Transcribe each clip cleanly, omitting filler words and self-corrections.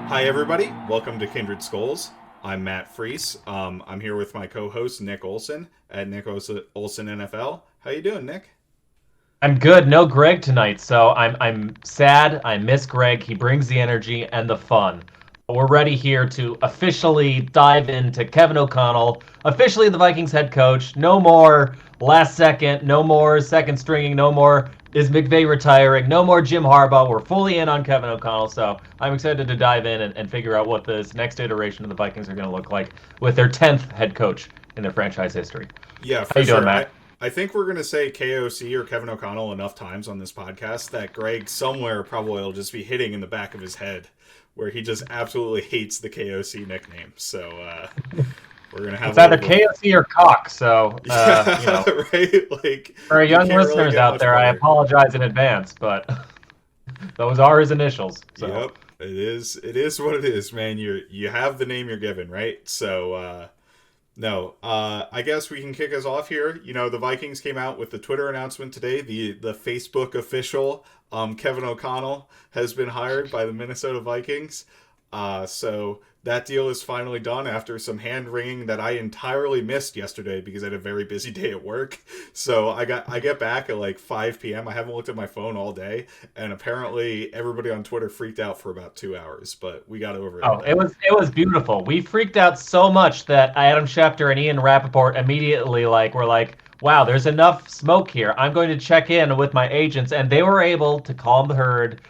Hi, everybody. Welcome to Kindred Skols. I'm Matt Freese. I'm here with my co-host Nick Olson at Nick Olson NFL. How you doing, Nick? I'm good. No Greg tonight, so I'm sad. I miss Greg. He brings the energy and the fun. But we're ready here to officially dive into Kevin O'Connell, officially the Vikings head coach. No more last second, no more second stringing, no more is McVay retiring, no more Jim Harbaugh. We're fully in on Kevin O'Connell, so I'm excited to dive in and figure out what this next iteration of the Vikings are going to look like with their 10th head coach in their franchise history. Yeah, How for you doing, sure. I, Matt? I think we're going to say KOC or Kevin O'Connell enough times on this podcast that Greg somewhere probably will just be hitting in the back of his head where he just absolutely hates the KOC nickname. So we're going to have It's a either little bit. KOC or Cock. So, Yeah, right? Like, for our you young can't really listeners get out much there, I better. apologize in advance, but those are his initials. So, Yep, it is. It is what it is, man. You have the name you're given, right? So no, I guess we can kick us off here. You know, the Vikings came out with the Twitter announcement today. The Facebook official, Kevin O'Connell, has been hired by the Minnesota Vikings. So that deal is finally done after some hand wringing that I entirely missed yesterday because I had a very busy day at work. So I get back at like 5 p.m. I haven't looked at my phone all day, and apparently everybody on Twitter freaked out for about 2 hours, but we got over it in oh, the it end. was beautiful. We freaked out so much that Adam Schefter and Ian Rappaport immediately were like, "Wow, there's enough smoke here. I'm going to check in with my agents," and they were able to calm the herd.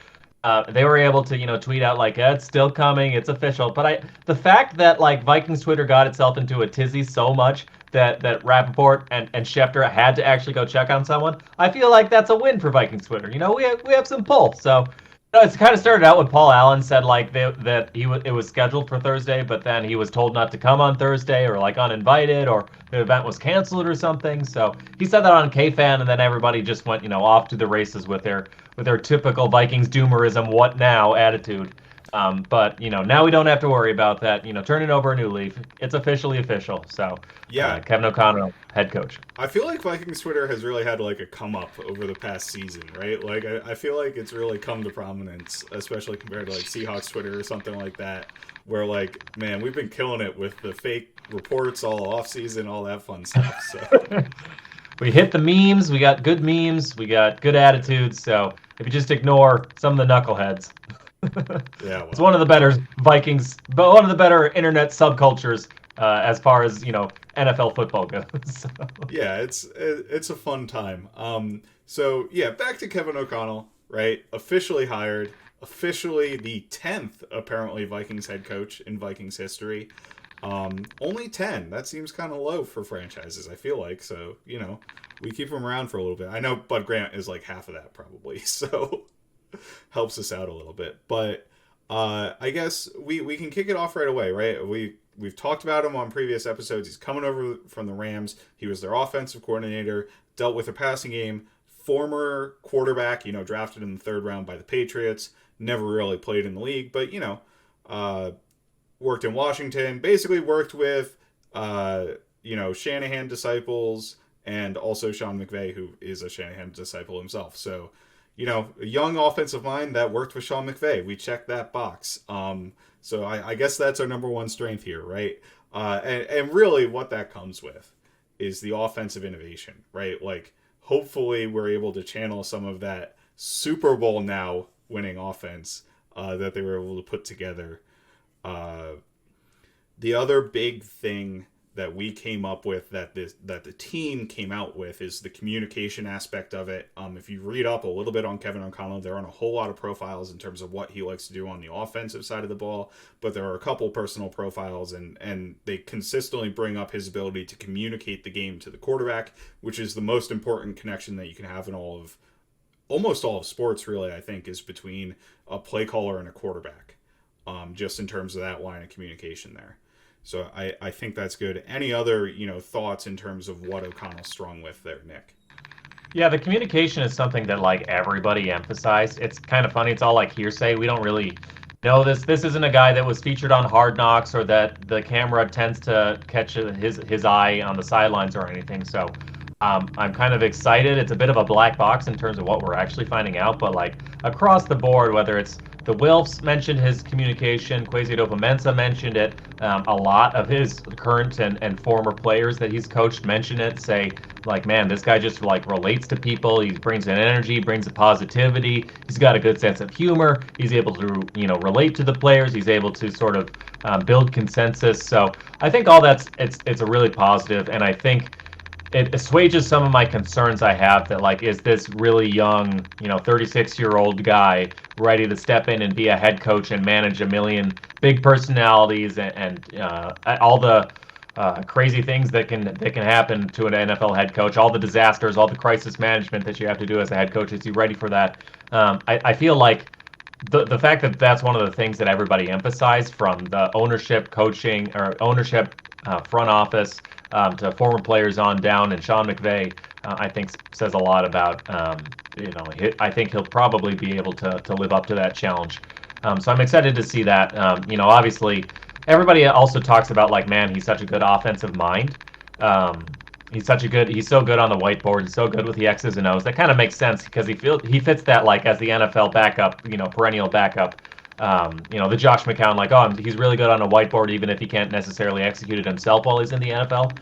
They were able to, tweet out like, "It's still coming, it's official." But the fact that Vikings Twitter got itself into a tizzy so much that Rappaport and Schefter had to actually go check on someone, I feel like that's a win for Vikings Twitter. We have some pull. So it's kind of started out when Paul Allen said that it was scheduled for Thursday, but then he was told not to come on Thursday or uninvited or the event was canceled or something. So he said that on KFan, and then everybody just went off to the races with their typical Vikings doomerism, what now attitude. But now we don't have to worry about that. Turning over a new leaf. It's officially official. So Yeah, Kevin O'Connell, head coach. I feel like Vikings Twitter has really had like a come up over the past season, right? Like I feel like it's really come to prominence, especially compared to like Seahawks Twitter or something like that, where like, man, we've been killing it with the fake reports all off season, all that fun stuff. So We hit the memes. We got good memes. We got good attitudes. So if you just ignore some of the knuckleheads, yeah, it's well, one of the better Vikings, but one of the better internet subcultures as far as NFL football goes. So, yeah, it's a fun time. So yeah, back to Kevin O'Connell, right? Officially hired, officially the 10th apparently Vikings head coach in Vikings history. Only 10. That seems kind of low for franchises, I feel like. So, we keep him around for a little bit. I know Bud Grant is like half of that probably, so helps us out a little bit. But I guess we can kick it off right away, right? We've talked about him on previous episodes. He's coming over from the Rams. He was their offensive coordinator, dealt with a passing game, former quarterback, drafted in the third round by the Patriots, never really played in the league, but uh, worked in Washington, basically worked with Shanahan disciples and also Sean McVay, who is a Shanahan disciple himself. So, a young offensive mind that worked with Sean McVay. We checked that box. So I guess that's our number one strength here, right? And really what that comes with is the offensive innovation, right? Like, hopefully we're able to channel some of that Super Bowl now winning offense that they were able to put together. uh, the other big thing that we came up with that the team came out with is the communication aspect of it. If you read up a little bit on Kevin O'Connell, there aren't a whole lot of profiles in terms of what he likes to do on the offensive side of the ball, but there are a couple personal profiles, and they consistently bring up his ability to communicate the game to the quarterback, which is the most important connection that you can have in almost all of sports, really. I think is between a play caller and a quarterback, just in terms of that line of communication there. So I think that's good. Any other, thoughts in terms of what O'Connell's strong with there, Nick? yeah, the communication is something that everybody emphasized. It's kind of funny. It's all hearsay. We don't really know this. This isn't a guy that was featured on Hard Knocks or that the camera tends to catch his eye on the sidelines or anything. So I'm kind of excited. It's a bit of a black box in terms of what we're actually finding out, but across the board, whether it's the Wilfs mentioned his communication. Kwesi Adofo-Mensah mentioned it. A lot of his current and former players that he's coached mention it. Say like, man, this guy just like relates to people. He brings an energy, brings a positivity. He's got a good sense of humor. He's able to relate to the players. He's able to sort of build consensus. So I think all it's a really positive, and I think it assuages some of my concerns I have that like, is this really young, 36-year-old guy ready to step in and be a head coach and manage a million big personalities and all the crazy things that can happen to an NFL head coach, all the disasters, all the crisis management that you have to do as a head coach. Is he ready for that? I feel like the fact that that's one of the things that everybody emphasized, from the ownership, coaching, or ownership, front office, to former players on down, and Sean McVay, I think says a lot about, I think he'll probably be able to live up to that challenge. So I'm excited to see that. Obviously, everybody also talks about like, man, he's such a good offensive mind. Um, he's so good on the whiteboard. He's so good with the X's and O's. That kind of makes sense because he fits that like as the NFL backup, perennial backup. The Josh McCown, like, oh, he's really good on a whiteboard, even if he can't necessarily execute it himself while he's in the NFL.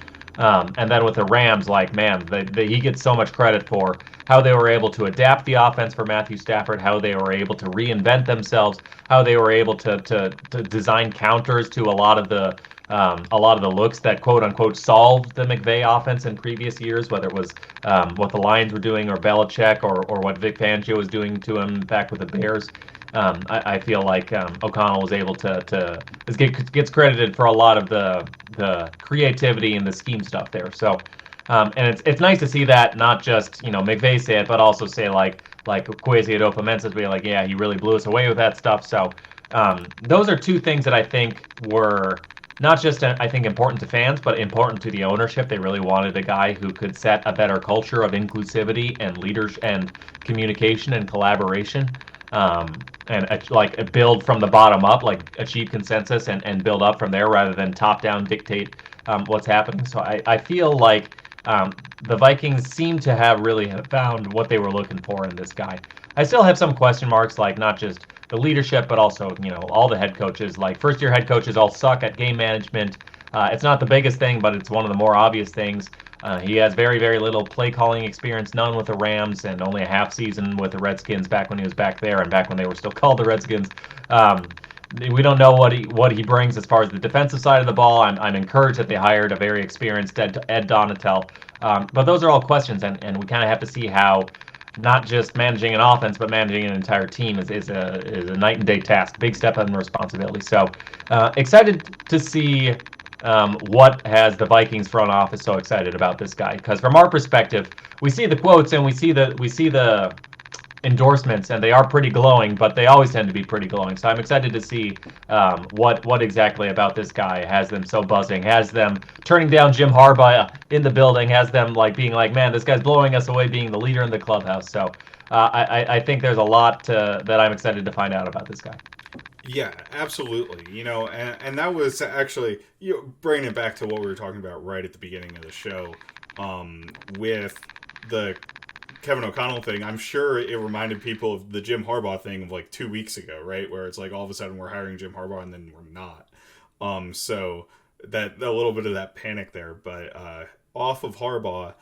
And then with the Rams, like, man, he gets so much credit for how they were able to adapt the offense for Matthew Stafford, how they were able to reinvent themselves, how they were able to design counters to a lot of the looks that quote unquote solved the McVay offense in previous years, whether it was what the Lions were doing, or Belichick, or what Vic Fangio was doing to him back with the Bears. I feel like O'Connell was able to gets credited for a lot of the creativity and the scheme stuff there. So, and it's nice to see that not just McVay say it, but also say like Kwesi Adofo-Mensah be like, yeah, he really blew us away with that stuff. So, those are two things that I think were not just, I think, important to fans, but important to the ownership. They really wanted a guy who could set a better culture of inclusivity and leadership and communication and collaboration, and like build from the bottom up, like achieve consensus and build up from there rather than top down dictate what's happening. So I feel like the Vikings seem to have really found what they were looking for in this guy. I still have some question marks, like not just the leadership, but also all the head coaches. Like first year head coaches all suck at game management. It's not the biggest thing, but it's one of the more obvious things. He has very, very little play calling experience, none with the Rams, and only a half season with the Redskins back when he was back there and back when they were still called the Redskins. We don't know what he brings as far as the defensive side of the ball. I'm encouraged that they hired a very experienced Ed Donatel. But those are all questions, and we kind of have to see how not just managing an offense, but managing an entire team is a night and day task. Big step up in responsibility. So excited to see what has the Vikings front office so excited about this guy, because from our perspective, we see the quotes and we see the endorsements, and they are pretty glowing, but they always tend to be pretty glowing. So I'm excited to see what exactly about this guy has them so buzzing, has them turning down Jim Harbaugh in the building, has them like being like, man, this guy's blowing us away, being the leader in the clubhouse. So I think there's a lot that I'm excited to find out about this guy. Yeah, absolutely. And that was actually, bringing it back to what we were talking about right at the beginning of the show, with the Kevin O'Connell thing. I'm sure it reminded people of the Jim Harbaugh thing of like 2 weeks ago, right? Where it's like all of a sudden we're hiring Jim Harbaugh and then we're not. So that a little bit of that panic there, but off of Harbaugh,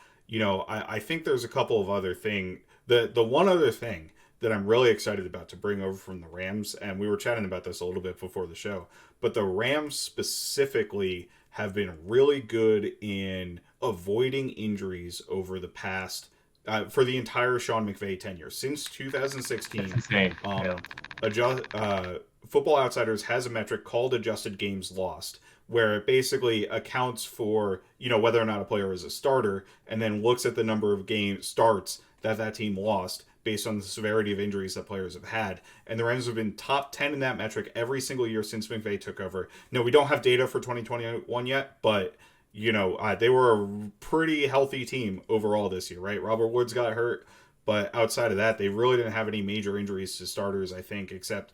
I think there's a couple of other things. The one other thing that I'm really excited about to bring over from the Rams, and we were chatting about this a little bit before the show, but the Rams specifically have been really good in avoiding injuries over the past, for the entire Sean McVay tenure. Since 2016, It's insane. Yeah. Football Outsiders has a metric called adjusted games lost, where it basically accounts for, whether or not a player is a starter, and then looks at the number of game starts that team lost based on the severity of injuries that players have had. And the Rams have been top 10 in that metric every single year since McVay took over. No, we don't have data for 2021 yet, but, they were a pretty healthy team overall this year, right? Robert Woods got hurt, but outside of that, they really didn't have any major injuries to starters, I think, except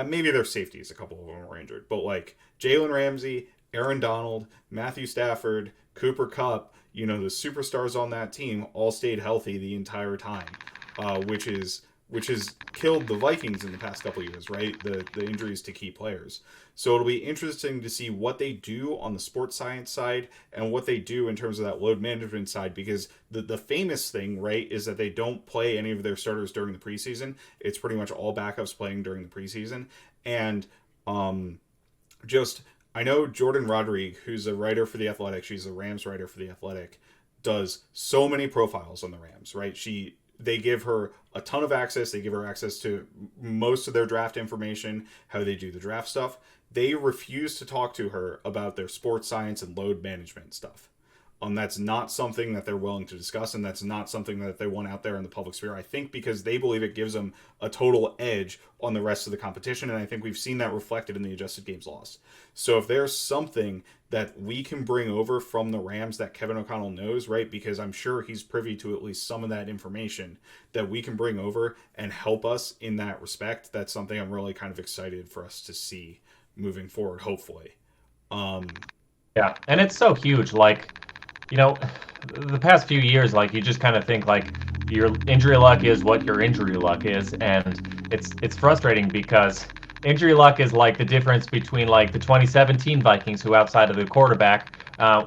maybe their safeties. A couple of them were injured. But like Jalen Ramsey, Aaron Donald, Matthew Stafford, Cooper Kupp, the superstars on that team all stayed healthy the entire time. Which is which has killed the Vikings in the past couple of years, right? The injuries to key players. So it'll be interesting to see what they do on the sports science side and what they do in terms of that load management side, because the famous thing, right, is that they don't play any of their starters during the preseason. It's pretty much all backups playing during the preseason. And um, just I know Jordan Rodrigue, who's a writer for the Athletic, she's a Rams writer for the Athletic, does so many profiles on the Rams, right? They give her a ton of access. They give her access to most of their draft information, how they do the draft stuff. They refuse to talk to her about their sports science and load management stuff. That's not something that they're willing to discuss, and that's not something that they want out there in the public sphere. I think because they believe it gives them a total edge on the rest of the competition, and I think we've seen that reflected in the adjusted games lost. So if there's something that we can bring over from the Rams that Kevin O'Connell knows, right, because I'm sure he's privy to at least some of that information that we can bring over and help us in that respect, that's something I'm really kind of excited for us to see moving forward, hopefully. Um, Yeah, and it's so huge. Like, you know, the past few years, like you just kind of think like your injury luck is what your injury luck is, and it's frustrating because injury luck is like the difference between like the 2017 Vikings, who outside of the quarterback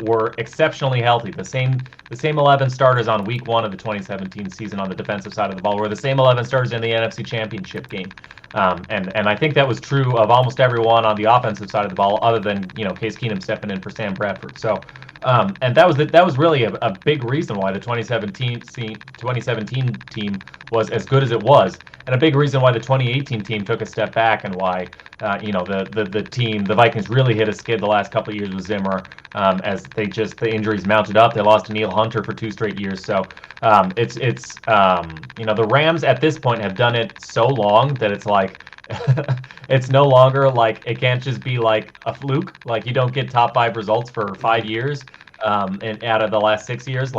were exceptionally healthy. The same 11 starters on week one of the 2017 season on the defensive side of the ball were the same 11 starters in the NFC Championship game. And I think that was true of almost everyone on the offensive side of the ball, other than Case Keenum stepping in for Sam Bradford. So, and that was really a big reason why the 2017 team was as good as it was, and a big reason why the 2018 team took a step back, and why the Vikings really hit a skid the last couple of years with Zimmer, as the injuries mounted up. They lost to Neil Hunter for 2 straight years. So the Rams at this point have done it so long that it's like it's no longer like it can't just be like a fluke. Like you don't get top five results for 5 years, and out of the last 6 years,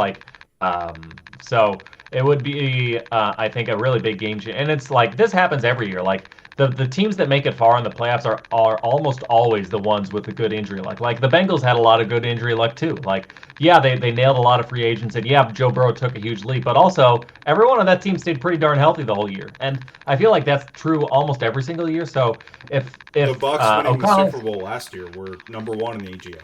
so it would be I think a really big game change. And it's like this happens every year. Like the teams that make it far in the playoffs are almost always the ones with the good injury luck. Like the Bengals had a lot of good injury luck too. Like yeah, they nailed a lot of free agents, and yeah, Joe Burrow took a huge leap, but also everyone on that team stayed pretty darn healthy the whole year. And I feel like that's true almost every single year. So the if Bucks winning the O'Connell, Super Bowl last year were number one in the AGL.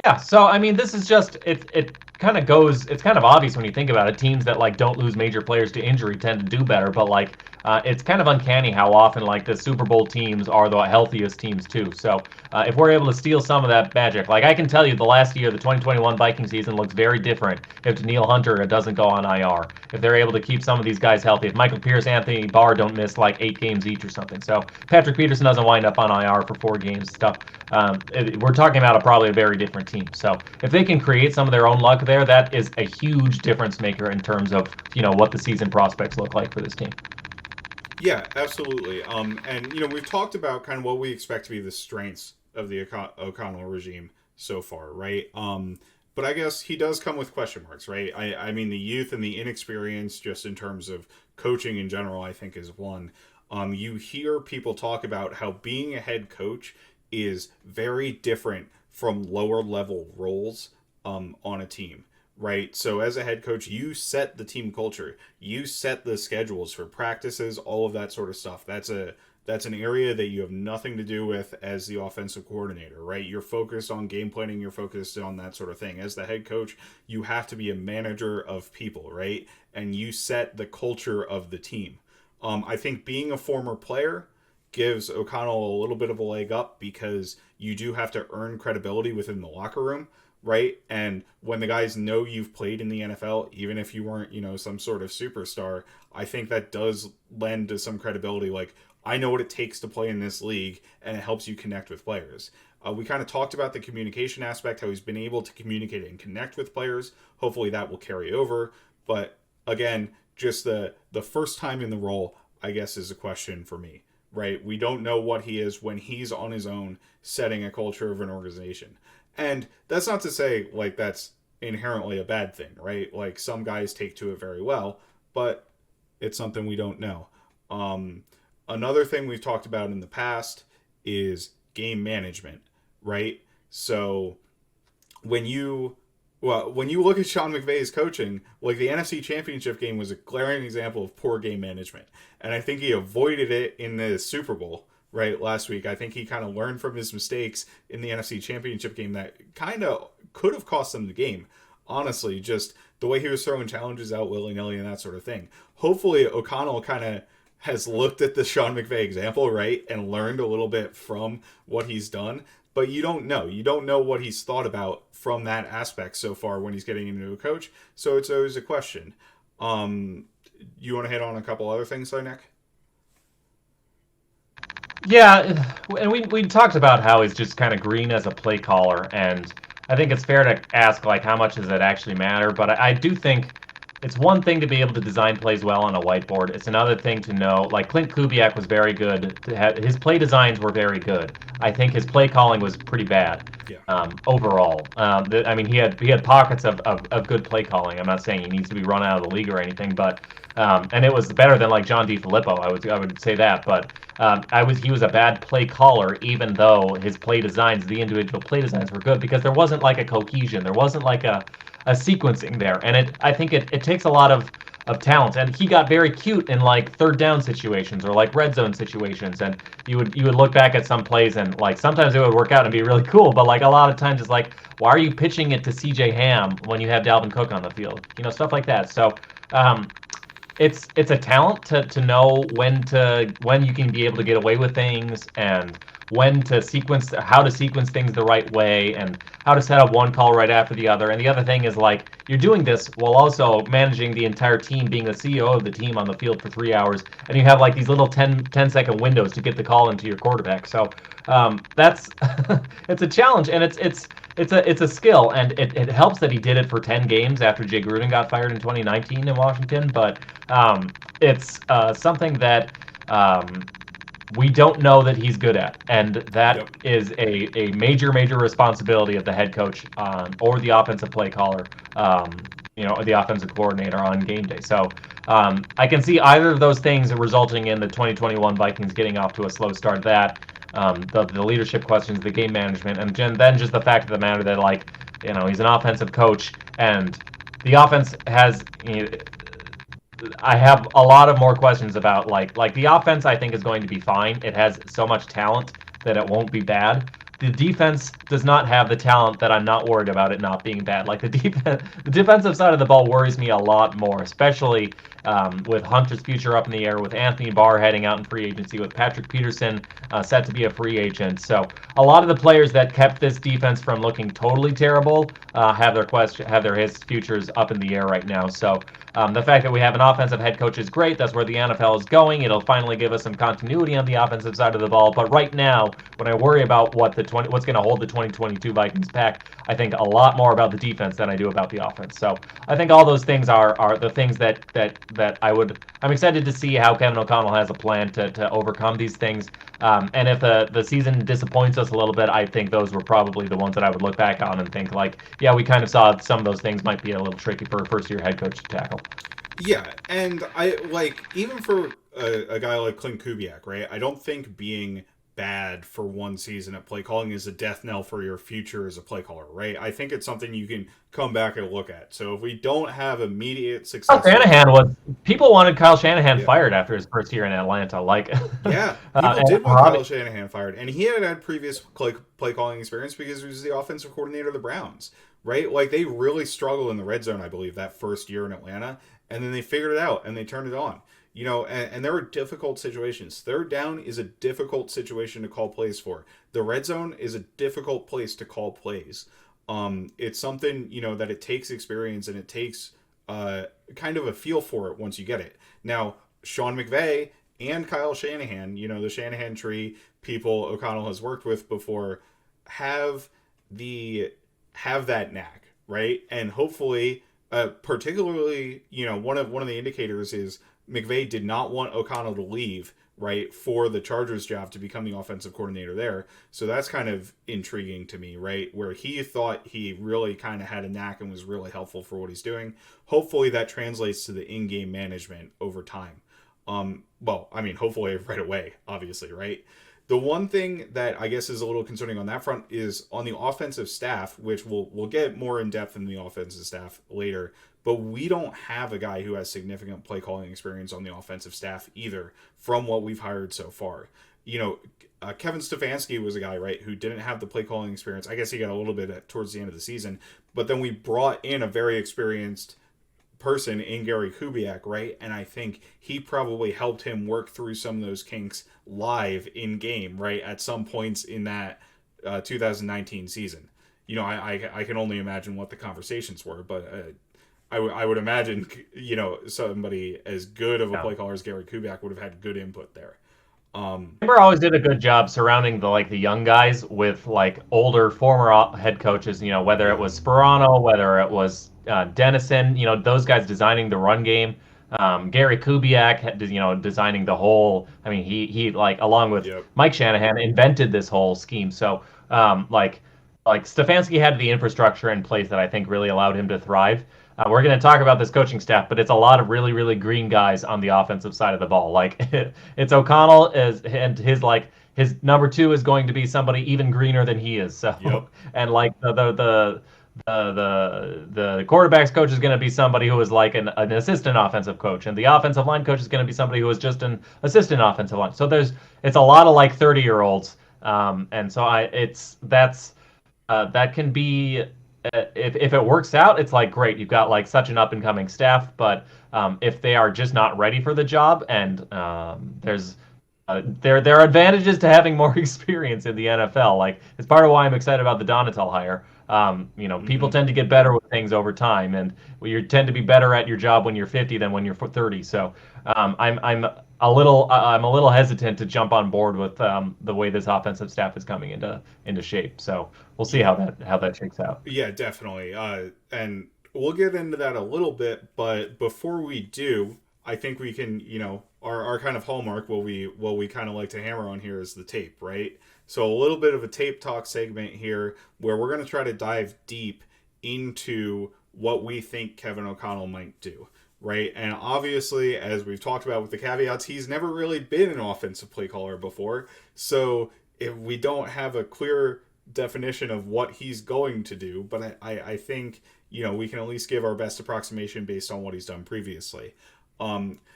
yeah, so I mean, this is just it kind of goes. It's kind of obvious when you think about it. Teams that like don't lose major players to injury tend to do better, but like it's kind of uncanny how often like the Super Bowl teams are the healthiest teams too. So if we're able to steal some of that magic, like I can tell you, the last year, the 2021 Viking season looks very different if Daniil Hunter doesn't go on IR. If they're able to keep some of these guys healthy, if Michael Pierce, Anthony Barr don't miss like 8 games each or something. So Patrick Peterson doesn't wind up on IR for 4 games. Stuff. We're talking about probably a very different team. So if they can create some of their own luck there, that is a huge difference maker in terms of what the season prospects look like for this team. Yeah, absolutely. And we've talked about kind of what we expect to be the strengths of the O'Connell regime so far, right? But I guess he does come with question marks, right? I mean, the youth and the inexperience, just in terms of coaching in general, I think is one. You hear people talk about how being a head coach is very different from lower level roles on a team, right? So as a head coach, you set the team culture, you set the schedules for practices, all of that sort of stuff. That's an area that you have nothing to do with as the offensive coordinator, right? You're focused on game planning, you're focused on that sort of thing. As the head coach, you have to be a manager of people, right? And you set the culture of the team. I think being a former player gives O'Connell a little bit of a leg up, because you do have to earn credibility within the locker room, right? And when the guys know you've played in the NFL, even if you weren't, some sort of superstar, I think that does lend to some credibility. Like, I know what it takes to play in this league, and it helps you connect with players. We kind of talked about the communication aspect, how he's been able to communicate and connect with players. Hopefully that will carry over. But again, just the first time in the role, I guess, is a question for me, right? We don't know what he is when he's on his own setting a culture of an organization. And that's not to say like that's inherently a bad thing, right? Like some guys take to it very well, but it's something we don't know. Another thing we've talked about in the past is game management, right? So when you Well, when you look at Sean McVay's coaching, like the NFC Championship game was a glaring example of poor game management, and I think he avoided it in the Super Bowl right last week. I think he kind of learned from his mistakes in the NFC Championship game that kind of could have cost them the game. Honestly, just the way he was throwing challenges out willy nilly and that sort of thing. Hopefully, O'Connell kind of has looked at the Sean McVay example, right, and learned a little bit from what he's done. But you don't know. You don't know what he's thought about from that aspect so far when he's getting into a coach. So it's always a question. You want to hit on a couple other things, though, Nick? Yeah, and we talked about how he's just kind of green as a play caller, and I think it's fair to ask like how much does it actually matter. But I do think it's one thing to be able to design plays well on a whiteboard. It's another thing to know like Clint Kubiak was very good. His play designs were very good. I think his play calling was pretty bad Yeah. overall. I mean, he had pockets of good play calling. I'm not saying he needs to be run out of the league or anything, but and it was better than like John DiFilippo. I would say that, but he was a bad play caller, even though his play designs, the individual play designs, were good because there wasn't like a cohesion, there wasn't like a sequencing there, and I think it takes a lot of talent, and he got very cute in like third down situations or like red zone situations, and you would look back at some plays and like sometimes it would work out and be really cool, but like a lot of times it's like, why are you pitching it to CJ Ham when you have Dalvin Cook on the field, stuff like that. So it's a talent to know when you can be able to get away with things, and how to sequence things the right way, and how to set up one call right after the other. And the other thing is like you're doing this while also managing the entire team, being the CEO of the team on the field for 3 hours, and you have like these little 10-second windows to get the call into your quarterback. So that's it's a challenge, and it's a skill, and it helps that he did it for 10 games after Jay Gruden got fired in 2019 in Washington. But it's something that we don't know that he's good at, and that Yep. is a major responsibility of the head coach or the offensive play caller, or the offensive coordinator on game day. So I can see either of those things resulting in the 2021 Vikings getting off to a slow start. That the leadership questions, the game management, and then just the fact of the matter that like he's an offensive coach, and the offense has. I have a lot of more questions about like the offense. I think is going to be fine. It has so much talent that it won't be bad. The defense does not have the talent that I'm not worried about it not being bad. Like the defensive side of the ball worries me a lot more, especially with Hunter's future up in the air, with Anthony Barr heading out in free agency, with Patrick Peterson set to be a free agent. So a lot of the players that kept this defense from looking totally terrible have his futures up in the air right now. So the fact that we have an offensive head coach is great. That's where the NFL is going. It'll finally give us some continuity on the offensive side of the ball. But right now, when I worry about what's going to hold the 2022 Vikings back, I think a lot more about the defense than I do about the offense. So I think all those things are the things that I'm excited to see how Kevin O'Connell has a plan to overcome these things. And if the season disappoints us a little bit, I think those were probably the ones that I would look back on and think like, yeah, we kind of saw some of those things might be a little tricky for a first-year head coach to tackle. Yeah, and I like even for a guy like Clint Kubiak, right? I don't think being bad for one season at play calling is a death knell for your future as a play caller, right? I think it's something you can come back and look at. So if we don't have immediate success, People wanted Kyle Shanahan yeah, fired after his first year in Atlanta. Like, yeah, people did want Kyle Shanahan fired, and he had previous play calling experience because he was the offensive coordinator of the Browns, right? Like they really struggled in the red zone, I believe, that first year in Atlanta, and then they figured it out and they turned it on. And there were difficult situations. Third down is a difficult situation to call plays for. The red zone is a difficult place to call plays. It's something, that it takes experience and it takes kind of a feel for it once you get it. Now, Sean McVay and Kyle Shanahan, the Shanahan tree people O'Connell has worked with before, have that knack, right? And hopefully, particularly, one of the indicators is McVay did not want O'Connell to leave, right, for the Chargers job to become the offensive coordinator there. So that's kind of intriguing to me, right, where he thought he really kind of had a knack and was really helpful for what he's doing. Hopefully that translates to the in-game management over time. Hopefully right away, obviously, right? The one thing that I guess is a little concerning on that front is on the offensive staff, which we'll get more in depth in the offensive staff later. But we don't have a guy who has significant play calling experience on the offensive staff either, from what we've hired so far. You know, Kevin Stefanski was a guy, right, who didn't have the play calling experience. I guess he got a little bit towards the end of the season, but then we brought in a very experienced person in Gary Kubiak, right? And I think he probably helped him work through some of those kinks live in game, right? At some points in that 2019 season. You know, I can only imagine what the conversations were, but I would imagine, you know, somebody as good of a Yeah. play caller as Gary Kubiak would have had good input there. Denver always did a good job surrounding the young guys with like older former head coaches. You know, whether it Yeah. was Sperano, whether it was Dennison. You know, those guys designing the run game. Gary Kubiak, you know, designing the whole. I mean, he like along with Yep. Mike Shanahan invented this whole scheme. So like Stefanski had the infrastructure in place that I think really allowed him to thrive. We're going to talk about this coaching staff, but it's a lot of really, really green guys on the offensive side of the ball. Like it's O'Connell and his number two is going to be somebody even greener than he is. Yep. So and like the quarterbacks coach is going to be somebody who is like an assistant offensive coach, and the offensive line coach is going to be somebody who is just an assistant offensive line. So it's a lot of like 30-year-olds, and so that can be if it works out, it's like great. You've got like such an up and coming staff, but if they are just not ready for the job, and there are advantages to having more experience in the NFL. Like it's part of why I'm excited about the Donatel hire. You know, people Mm-hmm. tend to get better with things over time, and you tend to be better at your job when you're 50 than when you're 30. So I'm a little hesitant to jump on board with the way this offensive staff is coming into shape. So we'll see Yeah. how that shakes out. Yeah, definitely. And we'll get into that a little bit, but before we do, I think we can, you know, our kind of hallmark, what we kind of like to hammer on here is the tape, right? So a little bit of a tape talk segment here where we're going to try to dive deep into what we think Kevin O'Connell might do, right? And obviously, as we've talked about with the caveats, he's never really been an offensive play caller before. So if we don't have a clear definition of what he's going to do, but I think, you know, we can at least give our best approximation based on what he's done previously.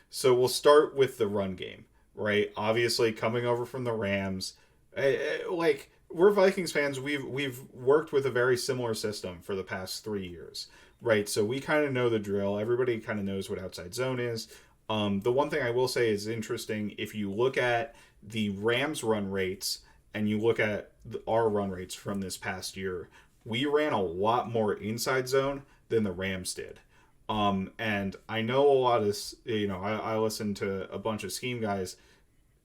So we'll start with the run game, right? Obviously, coming over from the Rams, like we're Vikings fans, we've worked with a very similar system for the past 3 years, right? So we kind of know the drill. Everybody kind of knows what outside zone is. The one thing I will say is interesting if you look at the Rams run rates and you look at our run rates from this past year, we ran a lot more inside zone than the Rams did. And I know a lot of, you know, I listen to a bunch of scheme guys.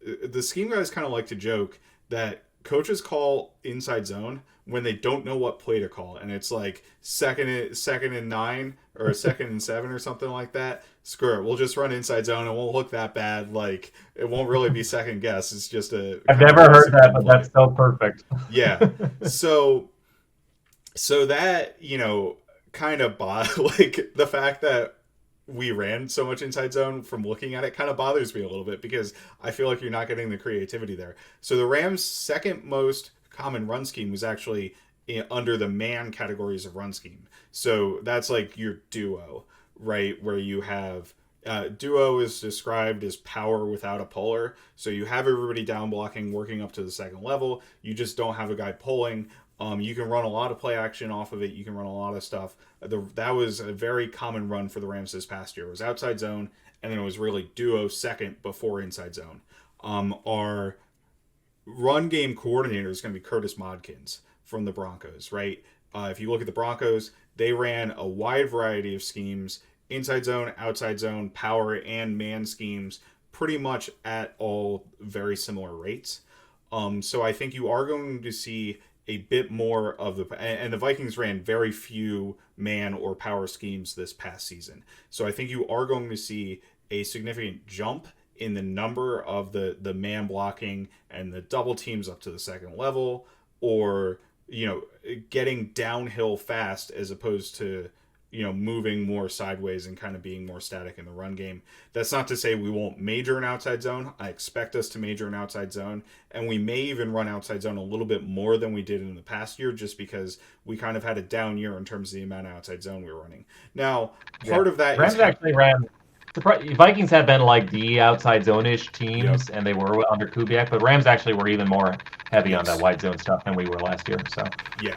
The scheme guys kind of like to joke that coaches call inside zone when they don't know what play to call, and it's like second and 9 or second and 7 or something like that. Screw it, we'll just run inside zone. It won't look that bad. Like it won't really be second guess. It's just a I've kind of never heard that, disciplined but play. that's so perfect. Yeah. So that, you know, kind of like the fact that we ran so much inside zone from looking at it kind of bothers me a little bit because I feel like you're not getting the creativity there. So the Rams' second most common run scheme was actually under the man categories of run scheme. So that's like your duo, right? Where you have duo is described as power without a puller. So you have everybody down blocking, working up to the second level. You just don't have a guy pulling. You can run a lot of play action off of it. You can run a lot of stuff. That was a very common run for the Rams this past year. It was outside zone, and then it was really duo second before inside zone. Our run game coordinator is going to be Curtis Modkins from the Broncos, right? If you look at the Broncos, they ran a wide variety of schemes, inside zone, outside zone, power, and man schemes, pretty much at all very similar rates. So I think you are going to see a bit more of and the Vikings ran very few man or power schemes this past season. So I think you are going to see a significant jump in the number of the man blocking and the double teams up to the second level, or, you know, getting downhill fast as opposed to moving more sideways and kind of being more static in the run game. That's not to say we won't major an outside zone. I expect us to major an outside zone, and we may even run outside zone a little bit more than we did in the past year, just because we kind of had a down year in terms of the amount of outside zone we were running. Now, Yeah. part of that is Rams actually ran. The Vikings had been like the outside zone-ish yep, teams, and they were under Kubiak, but Rams actually were even more heavy on that yes, wide zone stuff than we were last year. So yeah.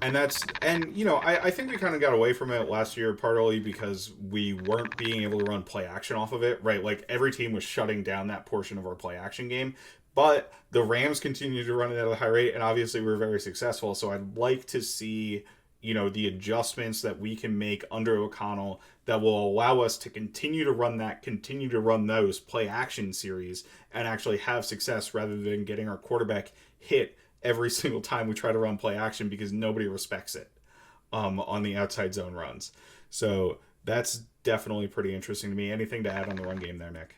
I think we kind of got away from it last year, partly because we weren't being able to run play action off of it, right? Like every team was shutting down that portion of our play action game, but the Rams continued to run it at a high rate, and obviously we were very successful. So I'd like to see, the adjustments that we can make under O'Connell that will allow us to continue to run those play action series and actually have success rather than getting our quarterback hit every single time we try to run play action because nobody respects it on the outside zone runs. So that's definitely pretty interesting to me. Anything to add on the run game there, Nick?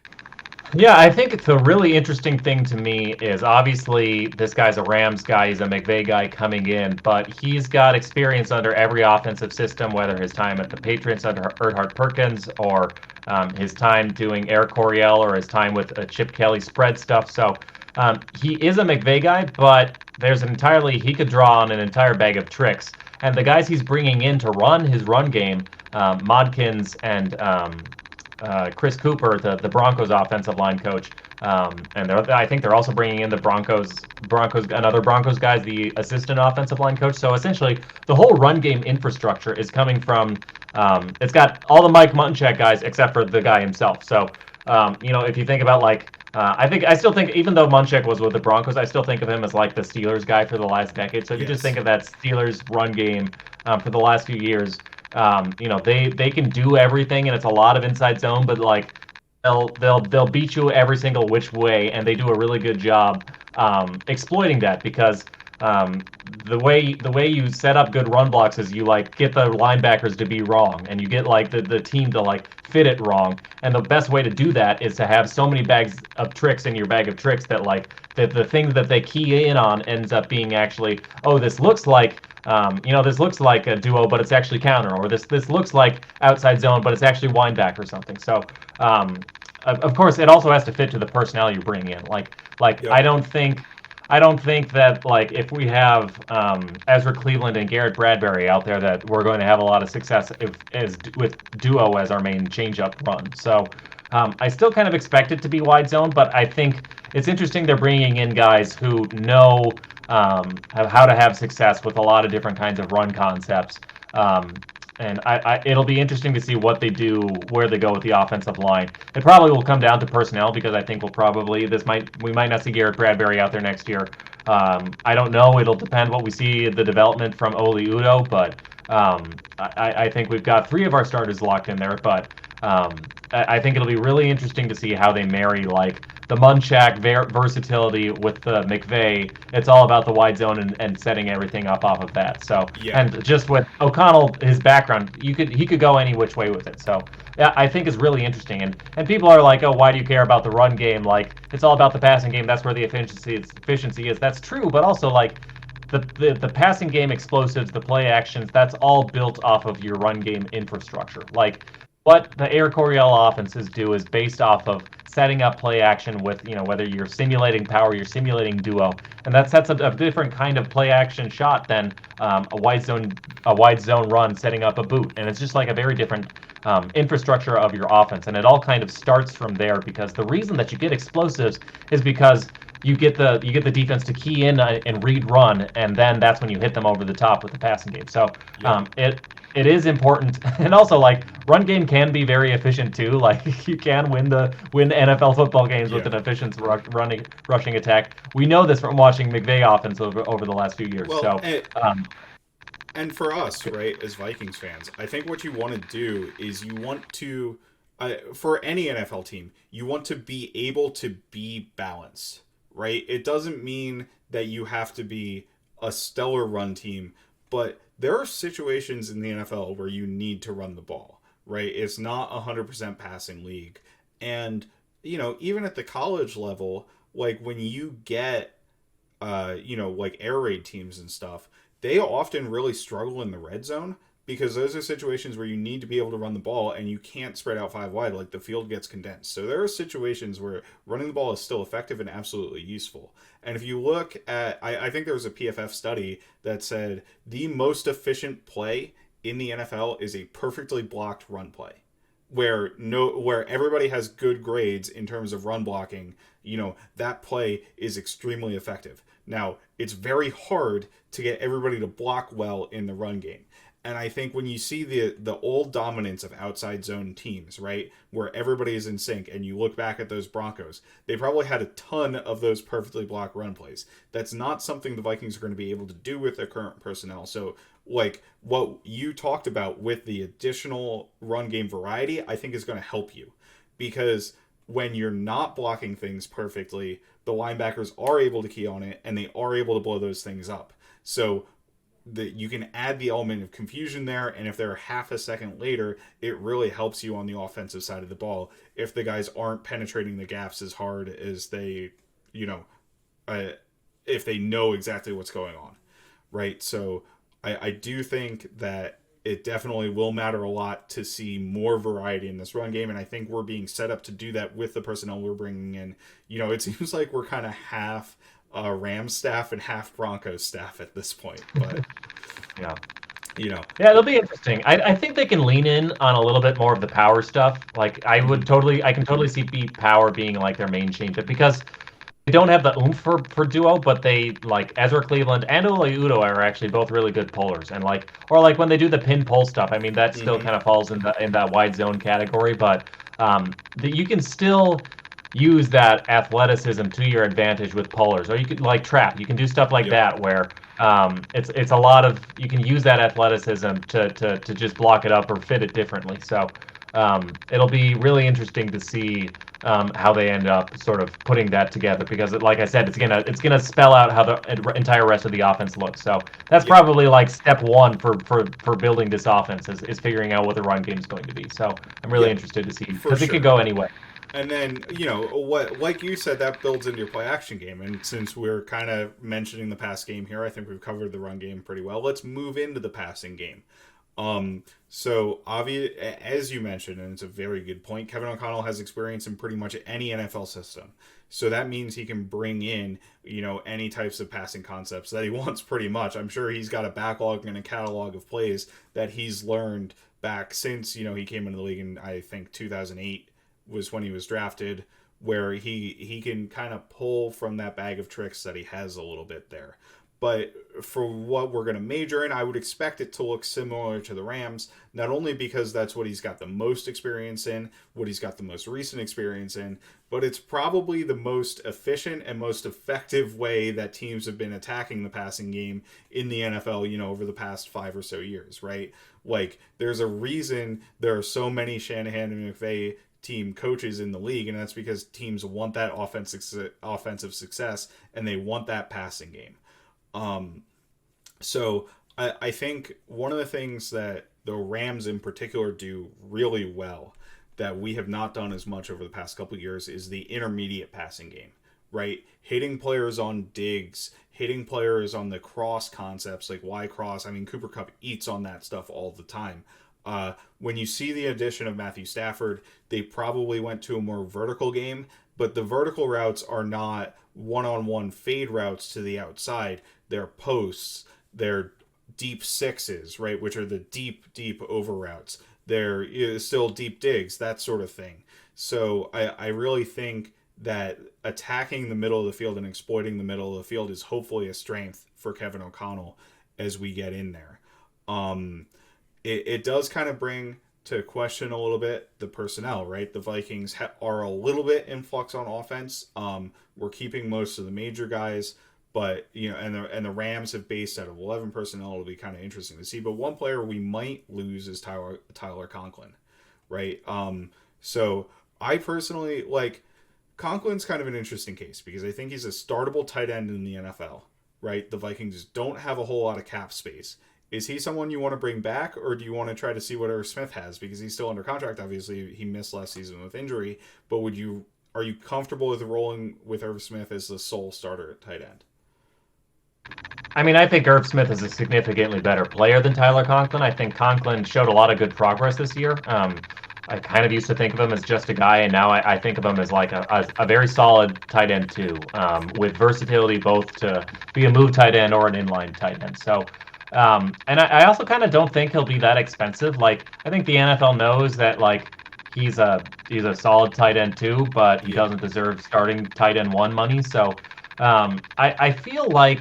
yeah, I think the really interesting thing to me is obviously this guy's a Rams guy, he's a McVay guy coming in, but he's got experience under every offensive system, whether his time at the Patriots under Erhard Perkins or his time doing Air Coryell or his time with Chip Kelly spread stuff. So he is a McVay guy, but he could draw on an entire bag of tricks. And the guys he's bringing in to run his run game, Modkins and Chris Cooper, the Broncos offensive line coach, and I think they're also bringing in the Broncos, another Broncos guys, the assistant offensive line coach. So essentially, the whole run game infrastructure is coming from. It's got all the Mike Munchak guys except for the guy himself. So if you think about like. I still think, even though Munchak was with the Broncos, I still think of him as like the Steelers guy for the last decade. So if you just Yes. think of that Steelers run game for the last few years, they can do everything, and it's a lot of inside zone, but like they'll beat you every single which way, and they do a really good job exploiting that because the way you set up good run blocks is you like get the linebackers to be wrong, and you get like the team to like fit it wrong, and the best way to do that is to have so many bags of tricks in your bag of tricks that like that the thing that they key in on ends up being actually, oh, this looks like this looks like a duo, but it's actually counter, or this looks like outside zone, but it's actually wind back or something. So, of course, it also has to fit to the personnel you bring in. Like Yep. I don't think that like if we have Ezra Cleveland and Garrett Bradbury out there that we're going to have a lot of success with duo as our main changeup run. So I still kind of expect it to be wide zone, but I think it's interesting they're bringing in guys who know how to have success with a lot of different kinds of run concepts. And it'll be interesting to see what they do, where they go with the offensive line. It probably will come down to personnel because I think we might not see Garrett Bradbury out there next year. I don't know. It'll depend what we see the development from Oli Udo, but I think we've got three of our starters locked in there. But I think it'll be really interesting to see how they marry like the Munchak versatility with the McVay. It's all about the wide zone and setting everything up off of that. So, Yeah. and just with O'Connell, his background, he could go any which way with it. So, yeah, I think is really interesting. And people are like, oh, why do you care about the run game? Like, it's all about the passing game. That's where the efficiency is. That's true, but also like the passing game explosives, the play actions, that's all built off of your run game infrastructure. Like what the Air Coryell offenses do is based off of setting up play action with, whether you're simulating power, you're simulating duo, and that sets up a different kind of play action shot than a wide zone run setting up a boot, and it's just like a very different infrastructure of your offense, and it all kind of starts from there because the reason that you get explosives is because you get the defense to key in and read run, and then that's when you hit them over the top with the passing game. So Yep. it is important, and also like run game can be very efficient too. Like you can win NFL football games with Yeah. an efficient rushing attack. We know this from watching McVay offense over the last few years. Well, So um, and for us, right, as Vikings fans, I think what you want to do is you want to, for any NFL team, you want to be able to be balanced, right? It doesn't mean that you have to be a stellar run team, but there are situations in the NFL where you need to run the ball, right? It's not a 100% passing league. And, even at the college level, like when you get, like air raid teams and stuff, they often really struggle in the red zone because those are situations where you need to be able to run the ball and you can't spread out five wide. Like, the field gets condensed. So there are situations where running the ball is still effective and absolutely useful. And if you look at, I think there was a PFF study that said the most efficient play in the NFL is a perfectly blocked run play, where everybody has good grades in terms of run blocking. That play is extremely effective. Now, it's very hard to get everybody to block well in the run game. And I think when you see the old dominance of outside zone teams, right, where everybody is in sync, and you look back at those Broncos, they probably had a ton of those perfectly blocked run plays. That's not something the Vikings are going to be able to do with their current personnel. So, like, what you talked about with the additional run game variety, I think is going to help you, because when you're not blocking things perfectly, the linebackers are able to key on it and they are able to blow those things up. So that you can add the element of confusion there, and if they're half a second later, it really helps you on the offensive side of the ball if the guys aren't penetrating the gaps as hard as they, if they know exactly what's going on, right? So I do think that it definitely will matter a lot to see more variety in this run game, and I think we're being set up to do that with the personnel we're bringing in. It seems like we're kind of half Rams staff and half Broncos staff at this point, but Yeah. yeah, it'll be interesting. I think they can lean in on a little bit more of the power stuff. Like, I can totally see power being like their main change-up, because they don't have the oomph for duo, but they, like, Ezra Cleveland and Ole Udo are actually both really good pullers, and like when they do the pin pull stuff, I mean, that still kind of falls in that wide zone category, but you can still use that athleticism to your advantage with pullers, or you could, like, trap. You can do stuff like that where it's a lot of, you can use that athleticism to just block it up or fit it differently. So it'll be really interesting to see how they end up sort of putting that together, because like I said, it's gonna spell out how the entire rest of the offense looks. So that's probably like step one for building this offense is figuring out what the run game is going to be. So I'm really interested to see, because it could go anyway. And then, what, like you said, that builds into your play action game. And since we're kind of mentioning the pass game here, I think we've covered the run game pretty well. Let's move into the passing game. So obvious, as you mentioned, and it's a very good point, Kevin O'Connell has experience in pretty much any NFL system. So that means he can bring in, any types of passing concepts that he wants pretty much. I'm sure he's got a backlog and a catalog of plays that he's learned back since, he came into the league in, I think, 2008 was when he was drafted, where he can kind of pull from that bag of tricks that he has a little bit there. But for what we're going to major in, I would expect it to look similar to the Rams, not only because that's what he's got the most experience in, what he's got the most recent experience in, but it's probably the most efficient and most effective way that teams have been attacking the passing game in the NFL, over the past 5 or so years, right? Like, there's a reason there are so many Shanahan and McVay team coaches in the league, and that's because teams want that offensive success, and they want that passing game. So I think one of the things that the Rams in particular do really well that we have not done as much over the past couple of years is the intermediate passing game, right? Hitting players on digs, hitting players on the cross concepts like Y cross. I mean, Cooper Kupp eats on that stuff all the time. When you see the addition of Matthew Stafford, they probably went to a more vertical game, but the vertical routes are not one-on-one fade routes to the outside. They're posts. They're deep sixes, right, which are the deep over routes. They're still deep digs, that sort of thing. So I really think that attacking the middle of the field and exploiting the middle of the field is hopefully a strength for Kevin O'Connell as we get in there. It does kind of bring to question a little bit the personnel, right? The Vikings are a little bit in flux on offense. We're keeping most of the major guys, but and the Rams have based out of 11 personnel. It'll be kind of interesting to see. But one player we might lose is Tyler Conklin, right? So I personally like Conklin's kind of an interesting case because I think he's a startable tight end in the NFL, right? The Vikings don't have a whole lot of cap space. Is he someone you want to bring back, or do you want to try to see what Irv Smith has? Because he's still under contract. Obviously, he missed last season with injury. But are you comfortable with rolling with Irv Smith as the sole starter at tight end? I mean, I think Irv Smith is a significantly better player than Tyler Conklin. I think Conklin showed a lot of good progress this year. I kind of used to think of him as just a guy, and now I think of him as like a very solid tight end too, with versatility both to be a move tight end or an inline tight end. So, and I also kind of don't think he'll be that expensive. Like, I think the NFL knows that like he's a solid tight end too, but he Yeah. doesn't deserve starting tight end one money. So, I feel like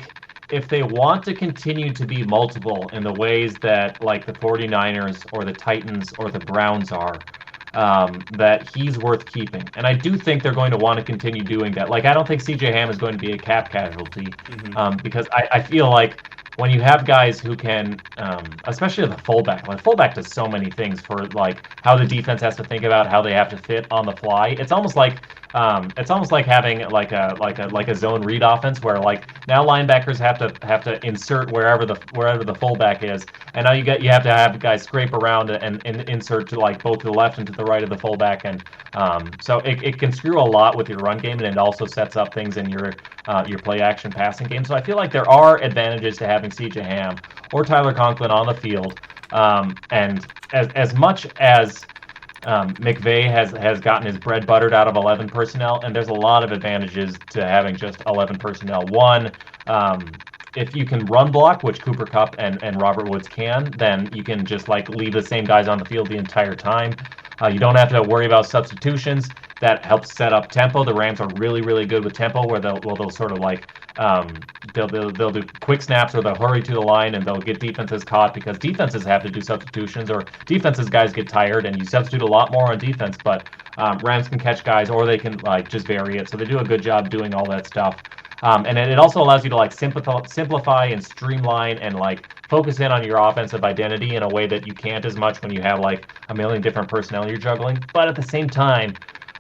if they want to continue to be multiple in the ways that like the 49ers or the Titans or the Browns are, that he's worth keeping. And I do think they're going to want to continue doing that. Like, I don't think CJ Ham is going to be a cap casualty, Hmm. because I feel like when you have guys who can, especially the fullback, like fullback does so many things for like how the defense has to think about how they have to fit on the fly. It's almost like having like a zone read offense where like now linebackers have to insert wherever the fullback is, and now you have to have guys scrape around and insert to like both to the left and to the right of the fullback, and so it can screw a lot with your run game, and it also sets up things in your play action passing game. So I feel like there are advantages to having CJ Ham or Tyler Conklin on the field, and as much as McVay has gotten his bread buttered out of 11 personnel, and there's a lot of advantages to having just 11 personnel. One, if you can run block, which Cooper Kupp and Robert Woods can, then you can just like leave the same guys on the field the entire time. You don't have to worry about substitutions. That helps set up tempo. The Rams are really, really good with tempo, where they'll sort of like they'll do quick snaps or they'll hurry to the line and they'll get defenses caught because defenses have to do substitutions or defenses guys get tired and you substitute a lot more on defense. But Rams can catch guys or they can like just vary it. So they do a good job doing all that stuff. And it also allows you to like simplify and streamline and like focus in on your offensive identity in a way that you can't as much when you have like a million different personnel you're juggling. But at the same time,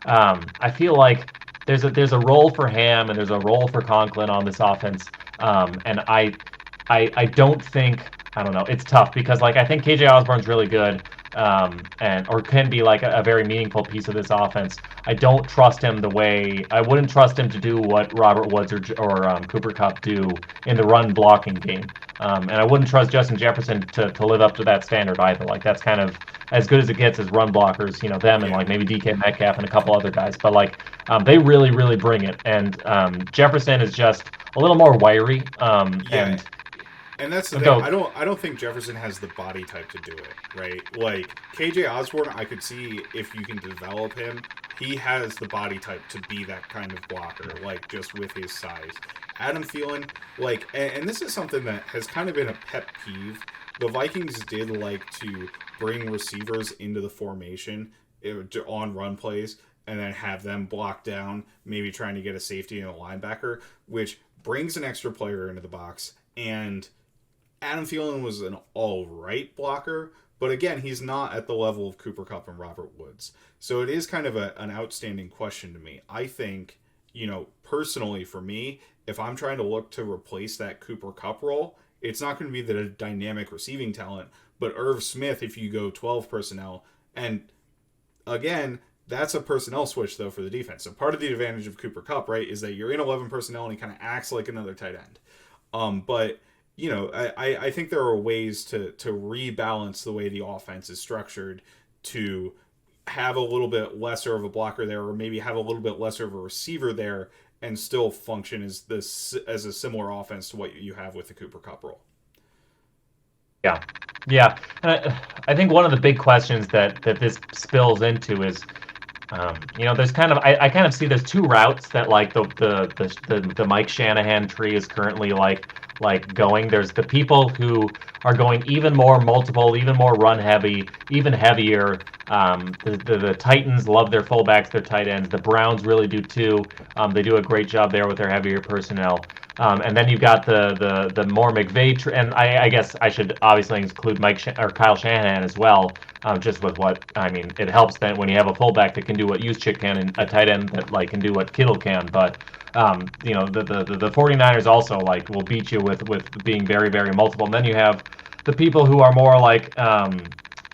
I feel like there's a role for Ham and there's a role for Conklin on this offense, and I don't think I don't know. It's tough because like I think KJ Osborne's really good, and or can be like a very meaningful piece of this offense. I don't trust him the way I wouldn't trust him to do what Robert Woods or Cooper Kupp do in the run blocking game, and I wouldn't trust Justin Jefferson to live up to that standard either. Like that's kind of as good as it gets as run blockers, them and like maybe DK Metcalf and a couple other guys. But like they really, really bring it. And Jefferson is just a little more wiry. Yeah. And that's the thing. Go. I don't think Jefferson has the body type to do it, right? Like KJ Osborne, I could see if you can develop him, he has the body type to be that kind of blocker, like just with his size. Adam Thielen, like, and this is something that has kind of been a pet peeve. The Vikings did like to bring receivers into the formation on run plays and then have them block down, maybe trying to get a safety and a linebacker, which brings an extra player into the box. And Adam Thielen was an all-right blocker, but again, he's not at the level of Cooper Kupp and Robert Woods. So it is kind of an outstanding question to me. I think, personally for me, if I'm trying to look to replace that Cooper Kupp role, it's not going to be the dynamic receiving talent, but Irv Smith if you go 12 personnel. And again, that's a personnel switch, though, for the defense. So part of the advantage of Cooper Kupp, right, is that you're in 11 personnel and he kind of acts like another tight end. But I think there are ways to rebalance the way the offense is structured to have a little bit lesser of a blocker there, or maybe have a little bit lesser of a receiver there, and still function as a similar offense to what you have with the Cooper Kupp role. Yeah, yeah. And I think one of the big questions that this spills into is, there's kind of I kind of see there's two routes that like the Mike Shanahan tree is currently like going. There's the people who are going even more multiple, even more run heavy, even heavier. The Titans love their fullbacks, their tight ends. The Browns really do too. They do a great job there with their heavier personnel. And then you've got the more McVay, and I guess I should obviously include or Kyle Shanahan as well. Just with what I mean, it helps that when you have a fullback that can do what Juszczyk can and a tight end that like can do what Kittle can. But the 49ers also like will beat you with being very, very multiple. And then you have the people who are more like the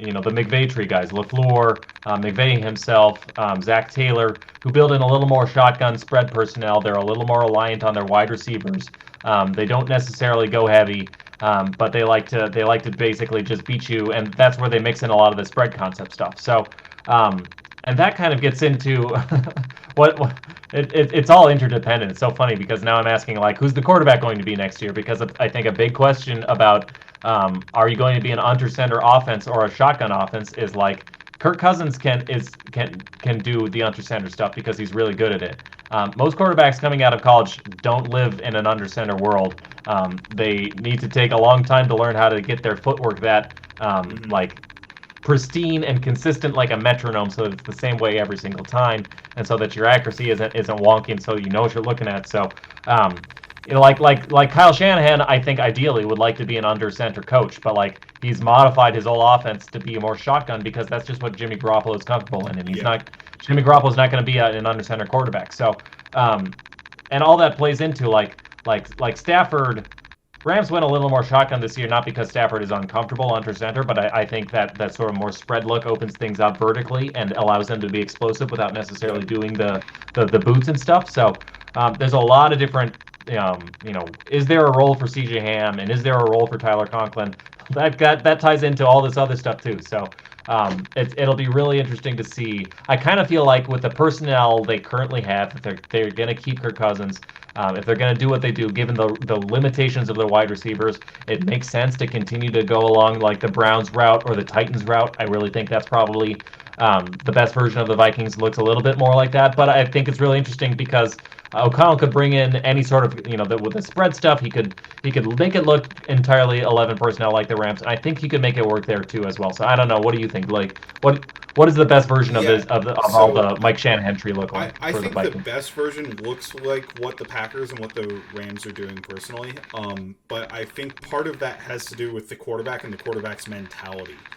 McVay tree guys, LaFleur, McVay himself, Zach Taylor, who build in a little more shotgun spread personnel. They're a little more reliant on their wide receivers. They don't necessarily go heavy, but they like to basically just beat you, and that's where they mix in a lot of the spread concept stuff. So, and that kind of gets into it's all interdependent. It's so funny because now I'm asking like, who's the quarterback going to be next year? Because I think a big question about are you going to be an under center offense or a shotgun offense is like Kirk Cousins can do the under center stuff because he's really good at it. Most quarterbacks coming out of college don't live in an under center world. They need to take a long time to learn how to get their footwork that Hmm. like pristine and consistent like a metronome, so it's the same way every single time, and so that your accuracy isn't wonky, and so you know what you're looking at. So, um, like Kyle Shanahan, I think ideally would like to be an under center coach, but like he's modified his whole offense to be more shotgun because that's just what Jimmy Garoppolo is comfortable in, and he's Yeah. not. Jimmy Garoppolo is not going to be an under center quarterback. So, um, and all that plays into like Stafford. Rams went a little more shotgun this year, not because Stafford is uncomfortable under center, but I think that sort of more spread look opens things up vertically and allows them to be explosive without necessarily Yep. doing the boots and stuff. So there's a lot of different, is there a role for CJ Ham and is there a role for Tyler Conklin? That ties into all this other stuff too. So it'll be really interesting to see. I kind of feel like with the personnel they currently have, that they're going to keep Kirk Cousins. If they're going to do what they do, given the limitations of their wide receivers, it makes sense to continue to go along like the Browns route or the Titans route. I really think that's probably the best version of the Vikings. Looks a little bit more like that, but I think it's really interesting because O'Connell could bring in any sort of with the spread stuff. He could make it look entirely 11 personnel like the Rams, and I think he could make it work there too as well. So I don't know. What do you think? Like what is the best version of Yeah. this of all So the Mike Shanahan tree look like I for the think the Vikings? best version looks like what the Packers and what the Rams are doing personally. But I think part of that has to do with the quarterback and the quarterback's mentality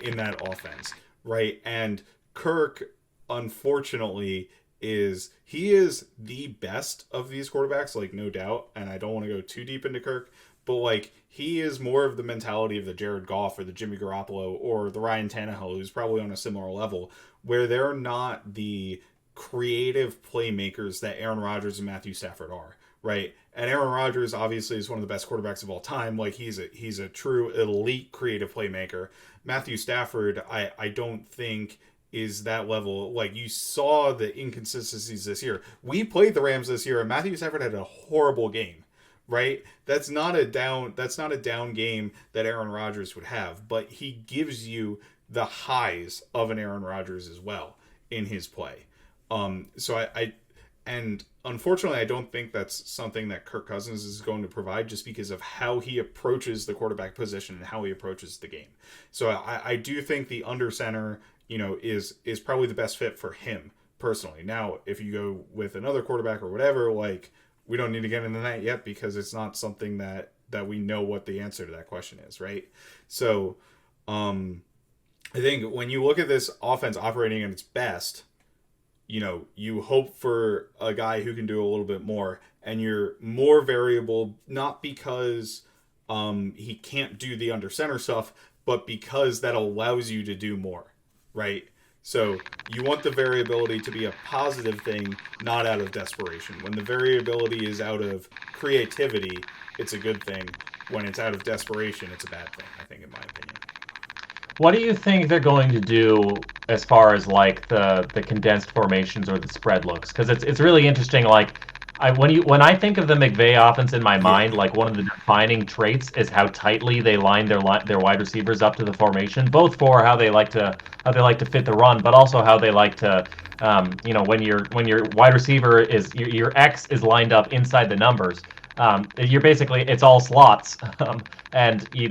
in that offense, right? And Kirk, unfortunately, he is the best of these quarterbacks, like no doubt. And I don't want to go too deep into Kirk, but like he is more of the mentality of the Jared Goff or the Jimmy Garoppolo or the Ryan Tannehill, who's probably on a similar level, where they're not the creative playmakers that Aaron Rodgers and Matthew Stafford are, right? And Aaron Rodgers obviously is one of the best quarterbacks of all time. Like he's a true elite creative playmaker. Matthew Stafford, I don't think is that level. Like you saw the inconsistencies this year. We played the Rams this year, and Matthew Stafford had a horrible game, right? That's not a down game that Aaron Rodgers would have, but he gives you the highs of an Aaron Rodgers as well in his play. So I and unfortunately I don't think that's something that Kirk Cousins is going to provide just because of how he approaches the quarterback position and how he approaches the game. So I do think the under center, is probably the best fit for him personally. Now, if you go with another quarterback or whatever, like we don't need to get into that yet because it's not something that we know what the answer to that question is, right? So, I think when you look at this offense operating at its best, you hope for a guy who can do a little bit more, and you're more variable, not because he can't do the under center stuff, but because that allows you to do more, right? So you want the variability to be a positive thing, not out of desperation. When the variability is out of creativity, it's a good thing. When it's out of desperation, it's a bad thing, I think, in my opinion. What do you think they're going to do as far as like the condensed formations or the spread looks? Because it's really interesting. Like when I think of the McVay offense in my Yeah. mind, like one of the defining traits is how tightly they line their wide receivers up to the formation, both for how they like to fit the run, but also how they like to. When your wide receiver is your X is lined up inside the numbers, you're basically it's all slots. And you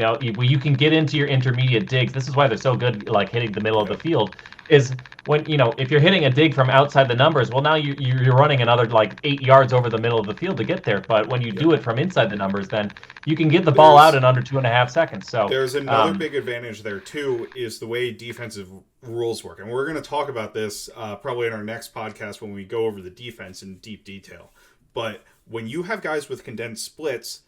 can get into your intermediate digs. This is why they're so good, like hitting the middle of the Yep. field. Is when if you're hitting a dig from outside the numbers, well, now you're running another like 8 yards over the middle of the field to get there. But when you Yep. do it from inside the numbers, then you can get the ball out There's in under 2.5 seconds. So there's another big advantage there too is the way defensive rules work, and we're going to talk about this probably in our next podcast when we go over the defense in deep detail. But when you have guys with condensed splits,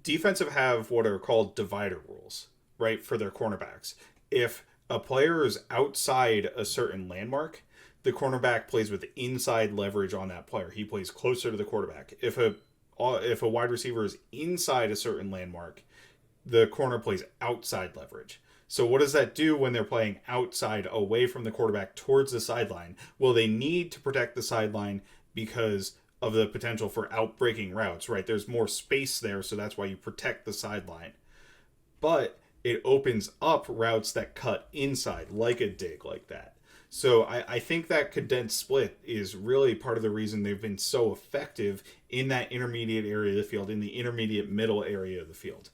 defensive have what are called divider rules, right, for their cornerbacks. If a player is outside a certain landmark, the cornerback plays with inside leverage on that player. He plays closer to the quarterback. If a if a wide receiver is inside a certain landmark, the corner plays outside leverage. So what does that do when they're playing outside away from the quarterback towards the sideline? Well, they need to protect the sideline because of the potential for outbreaking routes, right? There's more space there, so that's why you protect the sideline. But it opens up routes that cut inside, like a dig like that. So I think that condensed split is really part of the reason they've been so effective in that intermediate area of the field, in the intermediate middle area of the field.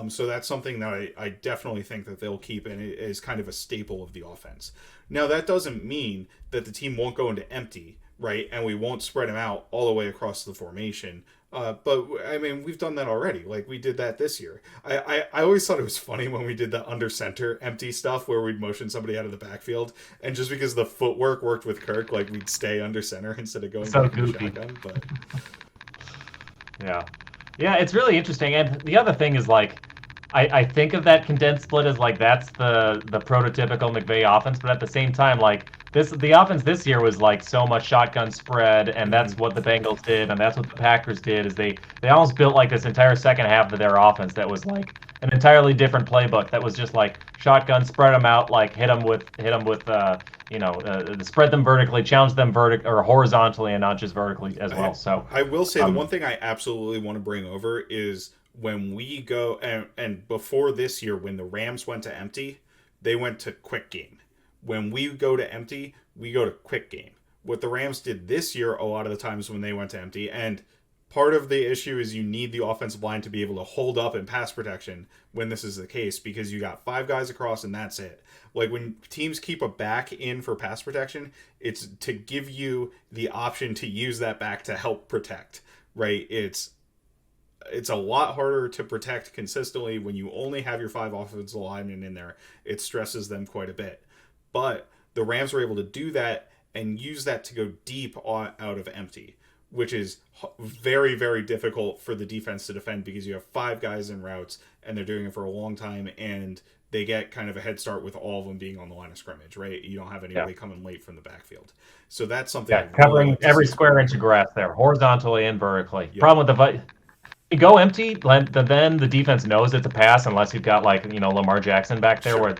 So that's something that I definitely think that they'll keep, and it is kind of a staple of the offense. Now, that doesn't mean that the team won't go into empty, right? And we won't spread them out all the way across the formation. But, I mean, we've done that already. Like, we did that this year. I always thought it was funny when we did the under center empty stuff where we'd motion somebody out of the backfield. And just because the footwork worked with Kirk, like, we'd stay under center instead of going So back in the goofy. shotgun. But Yeah, it's really interesting. And the other thing is, like, I think of that condensed split as, like, that's the prototypical McVay offense, but at the same time, like, the offense this year was, like, so much shotgun spread, and that's what the Bengals did, and that's what the Packers did, is they almost built, like, this entire second half of their offense that was, like, an entirely different playbook that was just, like, shotgun, spread them out, like, hit them with spread them vertically, challenge them or horizontally and not just vertically as well. So I will say the one thing I absolutely want to bring over is when we go and before this year, when the Rams went to empty, they went to quick game. When we go to empty, we go to quick game. What the Rams did this year, a lot of the times when they went to empty, and part of the issue is you need the offensive line to be able to hold up in pass protection when this is the case, because you got 5 guys across and that's it. Like, when teams keep a back in for pass protection, it's to give you the option to use that back to help protect, right? It's a lot harder to protect consistently when you only have your 5 offensive linemen in there. It stresses them quite a bit. But the Rams were able to do that and use that to go deep out of empty, which is very, very difficult for the defense to defend because you have 5 guys in routes and they're doing it for a long time, and they get kind of a head start with all of them being on the line of scrimmage, right? You don't have anybody coming late from the backfield. So that's something. yeah, covering every square inch of grass there, horizontally and vertically. Yep. Problem with you go empty, then the defense knows it's a pass unless you've got, like, Lamar Jackson back there, or like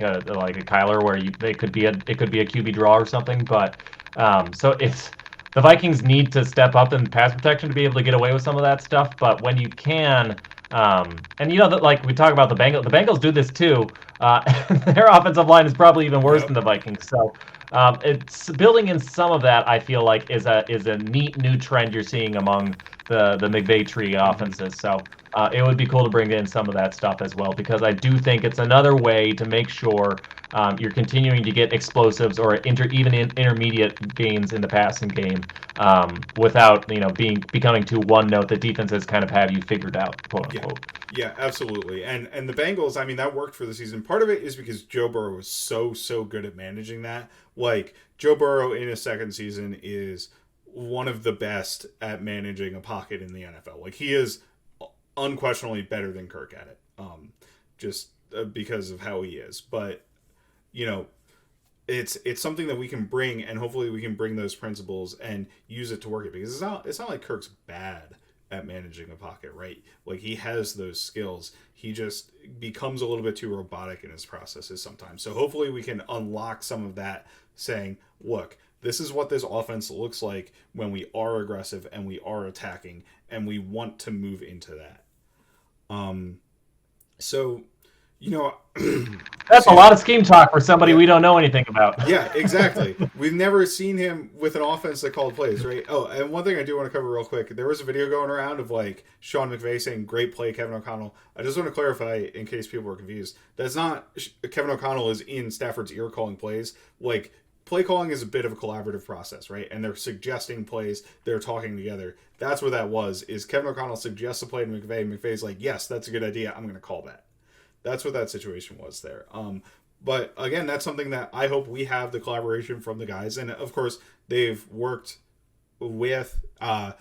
a Kyler where it could be a QB draw or something. But so it's the Vikings need to step up in pass protection to be able to get away with some of that stuff. But when you can, and that, like we talk about the Bengals do this too. Their offensive line is probably even worse than the Vikings. So it's building in some of that. I feel like is a neat new trend you're seeing among the McVay tree offenses. So it would be cool to bring in some of that stuff as well, because I do think it's another way to make sure you're continuing to get explosives or even intermediate gains in the passing game without becoming too one note that defenses kind of have you figured out, quote unquote. Yeah, absolutely. And the Bengals, I mean, that worked for the season. Part of it is because Joe Burrow was so good at managing that. Like, Joe Burrow in his second season is one of the best at managing a pocket in the NFL. Like, he is unquestionably better than Kirk at it, just because of how he is. But it's something that we can bring, and hopefully we can bring those principles and use it to work it, because it's not like Kirk's bad at managing a pocket, right? Like, he has those skills. He just becomes a little bit too robotic in his processes sometimes. So hopefully we can unlock some of that, saying, look, this is what this offense looks like when we are aggressive and we are attacking, and we want to move into that. So, that's a lot of scheme talk for somebody we don't know anything about. Yeah, exactly. We've never seen him with an offense that called plays, right? Oh, and one thing I do want to cover real quick. There was a video going around of, like, Sean McVay saying, "Great play, Kevin O'Connell." I just want to clarify, in case people were confused, that's not Kevin O'Connell is in Stafford's ear calling plays. Like, play calling is a bit of a collaborative process, right? And they're suggesting plays, they're talking together. That's what that was, is Kevin O'Connell suggests a play to McVay. McVay's like, yes, that's a good idea. I'm going to call that. That's what that situation was there. But again, that's something that I hope we have the collaboration from the guys. And of course, they've worked with, I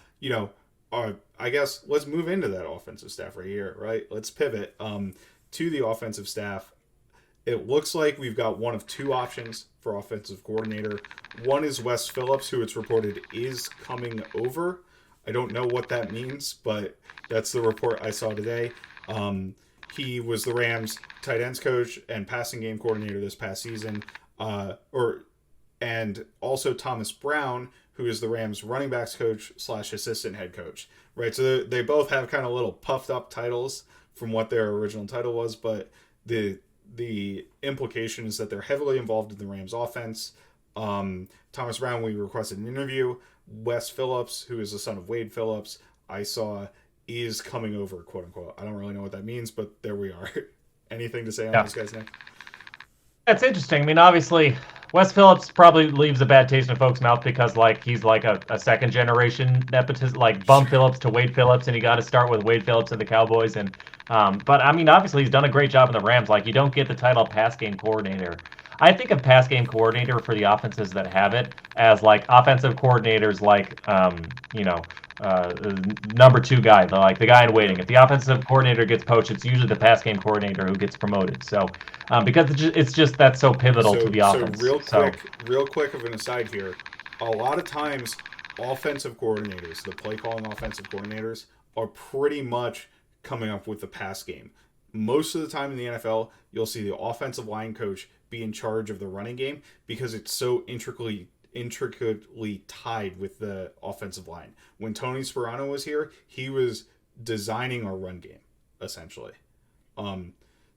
guess let's move into that offensive staff right here, right? Let's pivot to the offensive staff. It looks like we've got one of 2 options for offensive coordinator. One is Wes Phillips, who it's reported is coming over. I don't know what that means, but that's the report I saw today. Um, he was the Rams tight ends coach and passing game coordinator this past season. And also Thomas Brown, who is the Rams running backs coach slash assistant head coach. Right, so they both have kind of little puffed up titles from what their original title was, but the implication is that they're heavily involved in the Rams offense. Thomas Brown, we requested an interview. Wes Phillips, who is the son of Wade Phillips, I saw is coming over, quote unquote. I don't really know what that means, but there we are. Anything to say on those guys, Nick? That's interesting. I mean, obviously, Wes Phillips probably leaves a bad taste in folks' mouth because, like, he's like a second generation nepotism, like Bum Phillips to Wade Phillips, and he got to start with Wade Phillips and the Cowboys. And but I mean, obviously, he's done a great job in the Rams. Like, you don't get the title pass game coordinator. I think of pass game coordinator for the offenses that have it as like offensive coordinators, like number two guy, the guy in waiting. If the offensive coordinator gets poached, it's usually the pass game coordinator who gets promoted. So because it's just that's so pivotal to the offense. So real quick of an aside here, a lot of times offensive coordinators, the play calling offensive coordinators, are pretty much coming up with the pass game. Most of the time in the NFL, you'll see the offensive line coach be in charge of the running game because it's so intricately tied with the offensive line. When Tony Sperano was here, he was designing our run game, essentially.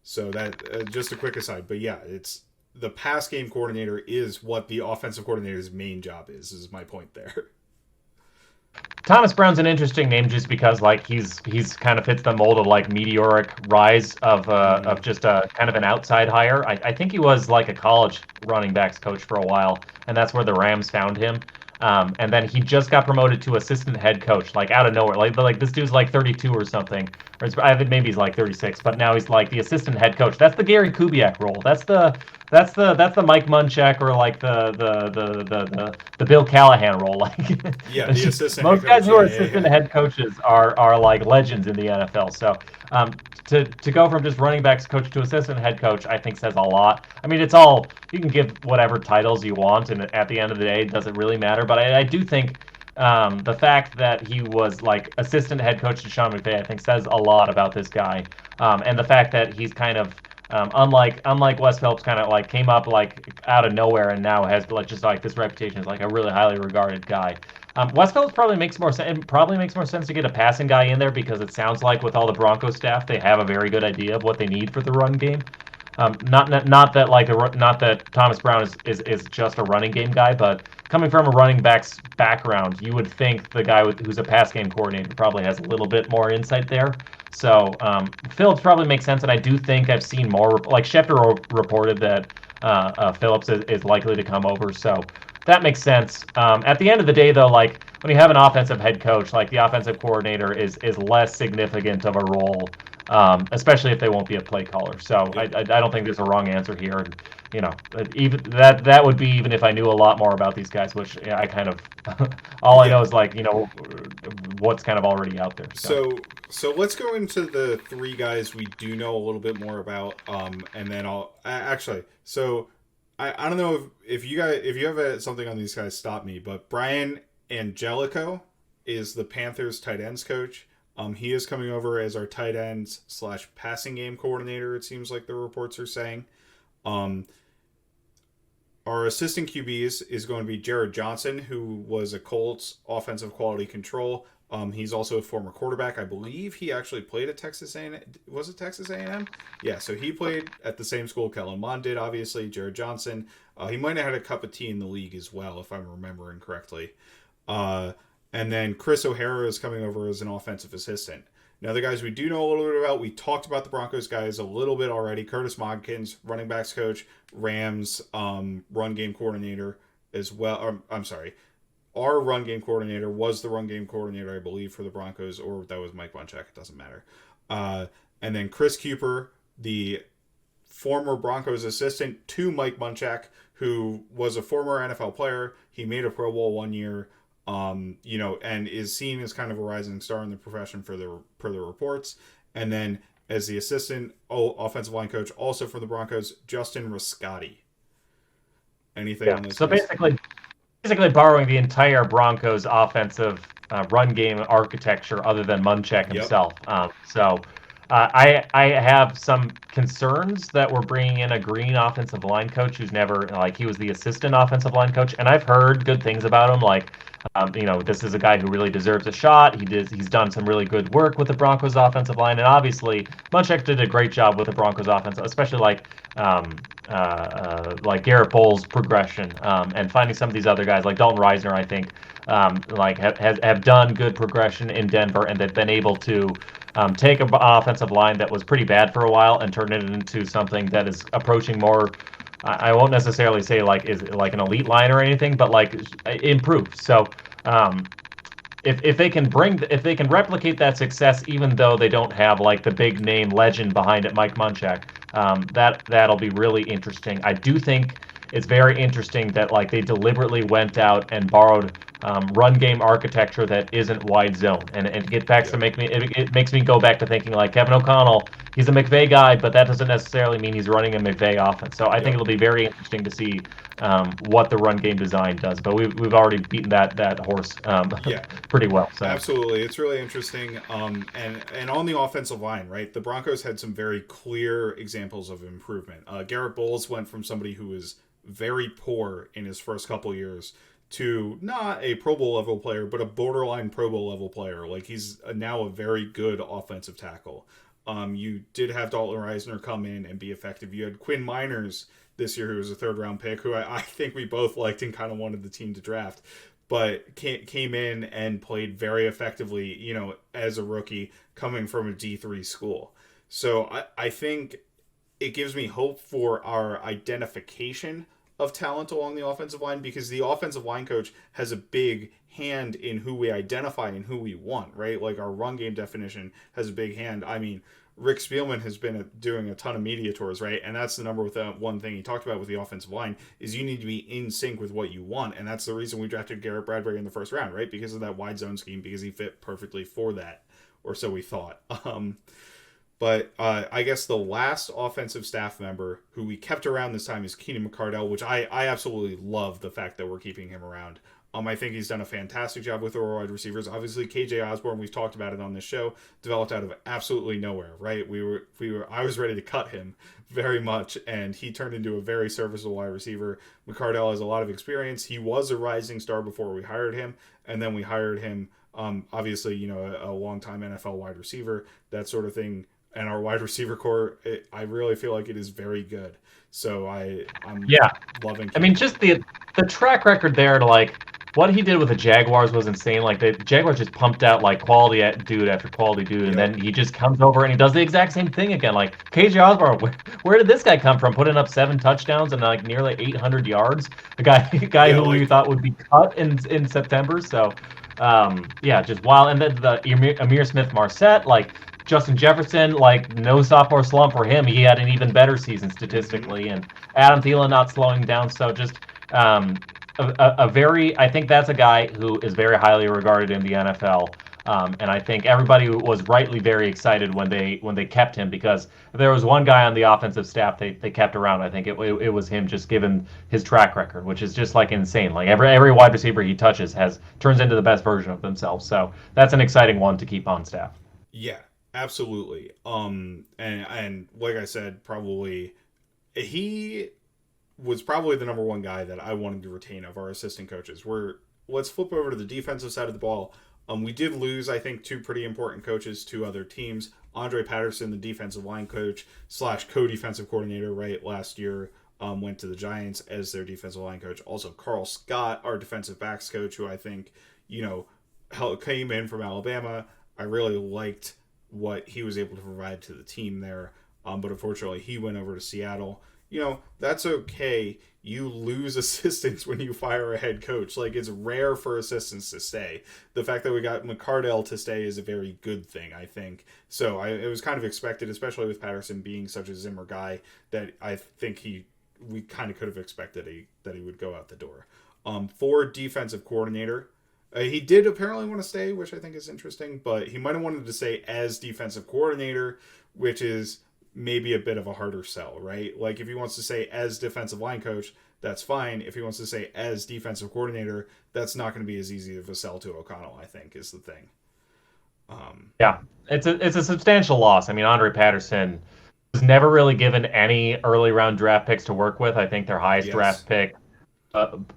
So that just a quick aside, but yeah, it's the pass game coordinator is what the offensive coordinator's main job is my point there. Thomas Brown's an interesting name just because like he's kind of fits the mold of like meteoric rise of just a kind of an outside hire. I think he was like a college running backs coach for a while, and that's where the Rams found him. And then he just got promoted to assistant head coach, like out of nowhere. Like this dude's like 32 or something, or I think maybe he's like 36, but now he's like the assistant head coach. That's the Gary Kubiak role. That's the Mike Munchak or like the Bill Callahan role. Like yeah, the assistant. Most guys who are assistant head coaches are like legends in the NFL. So to go from just running backs coach to assistant head coach, I think says a lot. I mean, it's all you can give whatever titles you want, and at the end of the day, it doesn't really matter. But I do think the fact that he was like assistant head coach to Sean McVay, I think says a lot about this guy, and the fact that he's kind of unlike Wes Phillips, kind of like came up like out of nowhere and now has like just like this reputation as like a really highly regarded guy. Wes Phillips probably makes more sense. It probably makes more sense to get a passing guy in there because it sounds like with all the Broncos staff, they have a very good idea of what they need for the run game. Not that Thomas Brown is just a running game guy, but coming from a running back's background, you would think the guy who's a pass game coordinator probably has a little bit more insight there. So Phillips probably makes sense, and I do think I've seen more. Like Schefter reported that Phillips is likely to come over, so that makes sense. At the end of the day, though, like when you have an offensive head coach, like the offensive coordinator is less significant of a role, especially if they won't be a play caller. So I don't think there's a wrong answer here. And, you know, even that would be even if I knew a lot more about these guys, which I kind of all I know is like what's kind of already out there. So let's go into the three guys we do know a little bit more about, and then I'll actually. So I don't know if you have something on these guys, stop me. But Brian Angelico is the Panthers tight ends coach. He is coming over as our tight ends / passing game coordinator. It seems like the reports are saying. Our assistant QBs is going to be Jared Johnson, who was a Colts offensive quality control. He's also a former quarterback. I believe he actually played at Texas A&M. Was it Texas A&M? Yeah, so he played at the same school Kellen Mond did, obviously, Jared Johnson. He might have had a cup of tea in the league as well, if I'm remembering correctly. And then Chris O'Hara is coming over as an offensive assistant. Now, the guys we do know a little bit about, we talked about the Broncos guys a little bit already. Curtis Modkins, running backs coach, Rams run game coordinator as well. I'm sorry. Our run game coordinator was the run game coordinator, I believe, for the Broncos, or that was Mike Munchak. It doesn't matter. And then Chris Cooper, the former Broncos assistant to Mike Munchak, who was a former NFL player. He made a Pro Bowl one year, and is seen as kind of a rising star in the profession per the reports. And then as the assistant offensive line coach, also for the Broncos, Justin Riscotti. Anything on this? So basically borrowing the entire Broncos offensive run game architecture other than Munchak Yep. himself. I have some concerns that we're bringing in a green offensive line coach who's never like he was the assistant offensive line coach, and I've heard good things about him. Like, this is a guy who really deserves a shot. He's done some really good work with the Broncos offensive line, and obviously Munchak did a great job with the Broncos offense, especially like Garrett Bowles' progression, and finding some of these other guys like Dalton Reisner. I think like have done good progression in Denver, and they've been able to take an offensive line that was pretty bad for a while and turn it into something that is approaching more. I won't necessarily say like is like an elite line or anything, but like improved. So um, if they can replicate that success, even though they don't have like the big name legend behind it, Mike Munchak, that'll be really interesting. I do think it's very interesting that like they deliberately went out and borrowed run game architecture that isn't wide zone, and it get back to Yep. make me it makes me go back to thinking like Kevin O'Connell. He's a McVay guy, but that doesn't necessarily mean he's running a McVay offense. So I think Yep. it'll be very interesting to see what the run game design does. But we've already beaten that horse Yeah. pretty well. So Absolutely, it's really interesting. And on the offensive line, right? The Broncos had some very clear examples of improvement. Garrett Bowles went from somebody who was very poor in his first couple years to not a Pro Bowl level player, but a borderline Pro Bowl level player. Like he's now a very good offensive tackle. You did have Dalton Reisner come in and be effective. You had Quinn Miners this year, who was a third round pick, who I think we both liked and kind of wanted the team to draft, but came in and played very effectively, as a rookie coming from a D3 school. So I think it gives me hope for our identification of talent along the offensive line, because the offensive line coach has a big hand in who we identify and who we want, right? Like our run game definition has a big hand. I mean, Rick Spielman has been doing a ton of media tours, right? And that's the number one thing he talked about with the offensive line is you need to be in sync with what you want. And that's the reason we drafted Garrett Bradbury in the first round, right? Because of that wide zone scheme, because he fit perfectly for that, or so we thought. But I guess the last offensive staff member who we kept around this time is Keenan Mcardle, which I absolutely love the fact that we're keeping him around. I think he's done a fantastic job with our wide receivers. Obviously, KJ Osborne, we've talked about it on this show, developed out of absolutely nowhere, right? I was ready to cut him very much, and he turned into a very serviceable wide receiver. McCardell has a lot of experience. He was a rising star before we hired him, and then we hired him, obviously, a longtime NFL wide receiver, that sort of thing. And our wide receiver core, I really feel like it is very good. So I'm yeah, loving. I mean, just the track record there to like what he did with the Jaguars was insane. Like the Jaguars just pumped out like quality dude after quality dude, and Yep. then he just comes over and he does the exact same thing again. Like KJ Osborne, where did this guy come from? Putting up 7 touchdowns and like nearly 800 yards. The guy Yeah, who we like thought would be cut in September. So yeah, just wild. And then the Amir Smith Marset, like Justin Jefferson, like no sophomore slump for him. He had an even better season mhm. statistically, and Adam Thielen not slowing down. So just um, a very, I think that's a guy who is very highly regarded in the NFL. And I think everybody was rightly very excited when they kept him, because if there was one guy on the offensive staff they kept around, I think it was him, just given his track record, which is just like insane. Like every wide receiver he touches has turns into the best version of themselves. So that's an exciting one to keep on staff. Yeah, absolutely. And like I said, probably he was probably the number one guy that I wanted to retain of our assistant coaches. Let's flip over to the defensive side of the ball. We did lose, I think, two pretty important coaches to other teams. Andre Patterson, the defensive line coach slash co-defensive coordinator, right, last year, went to the Giants as their defensive line coach. Also, Carl Scott, our defensive backs coach, who I think, came in from Alabama. I really liked what he was able to provide to the team there. But unfortunately, he went over to Seattle. That's okay. You lose assistants when you fire a head coach. Like, it's rare for assistants to stay. The fact that we got McCardell to stay is a very good thing, I think. So it was kind of expected, especially with Patterson being such a Zimmer guy, that I think we kind of could have expected that he would go out the door. For defensive coordinator, he did apparently want to stay, which I think is interesting, but he might have wanted to stay as defensive coordinator, which is maybe a bit of a harder sell, right? Like if he wants to say as defensive line coach, that's fine. If he wants to say as defensive coordinator, that's not going to be as easy of a sell to O'Connell, I think, is the thing. Yeah, it's a substantial loss. I mean, Andre Patterson was never really given any early round draft picks to work with. I think their highest Yes, draft pick,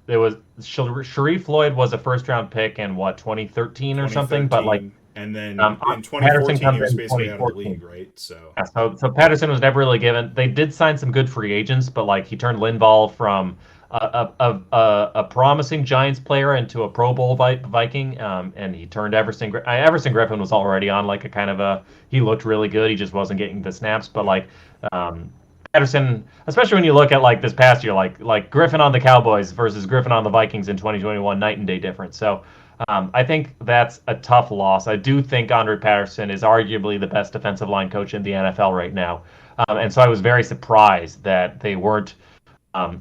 it was Sharif Floyd was a first round pick in what 2013 or something. But like 2013. And then in Patterson 2014, he comes was in basically out of the 2014. league, right? So, Yeah, so Patterson was never really given. They did sign some good free agents, but like he turned Linval from a promising Giants player into a Pro Bowl Viking, and he turned Everson Griffin was already on like a kind of a he looked really good. He just wasn't getting the snaps, but yeah. like um, Patterson, especially when you look at like this past year, like Griffin on the Cowboys versus Griffin on the Vikings in 2021, night and day difference. So. I think that's a tough loss. I do think Andre Patterson is arguably the best defensive line coach in the NFL right now. And so I was very surprised that they weren't,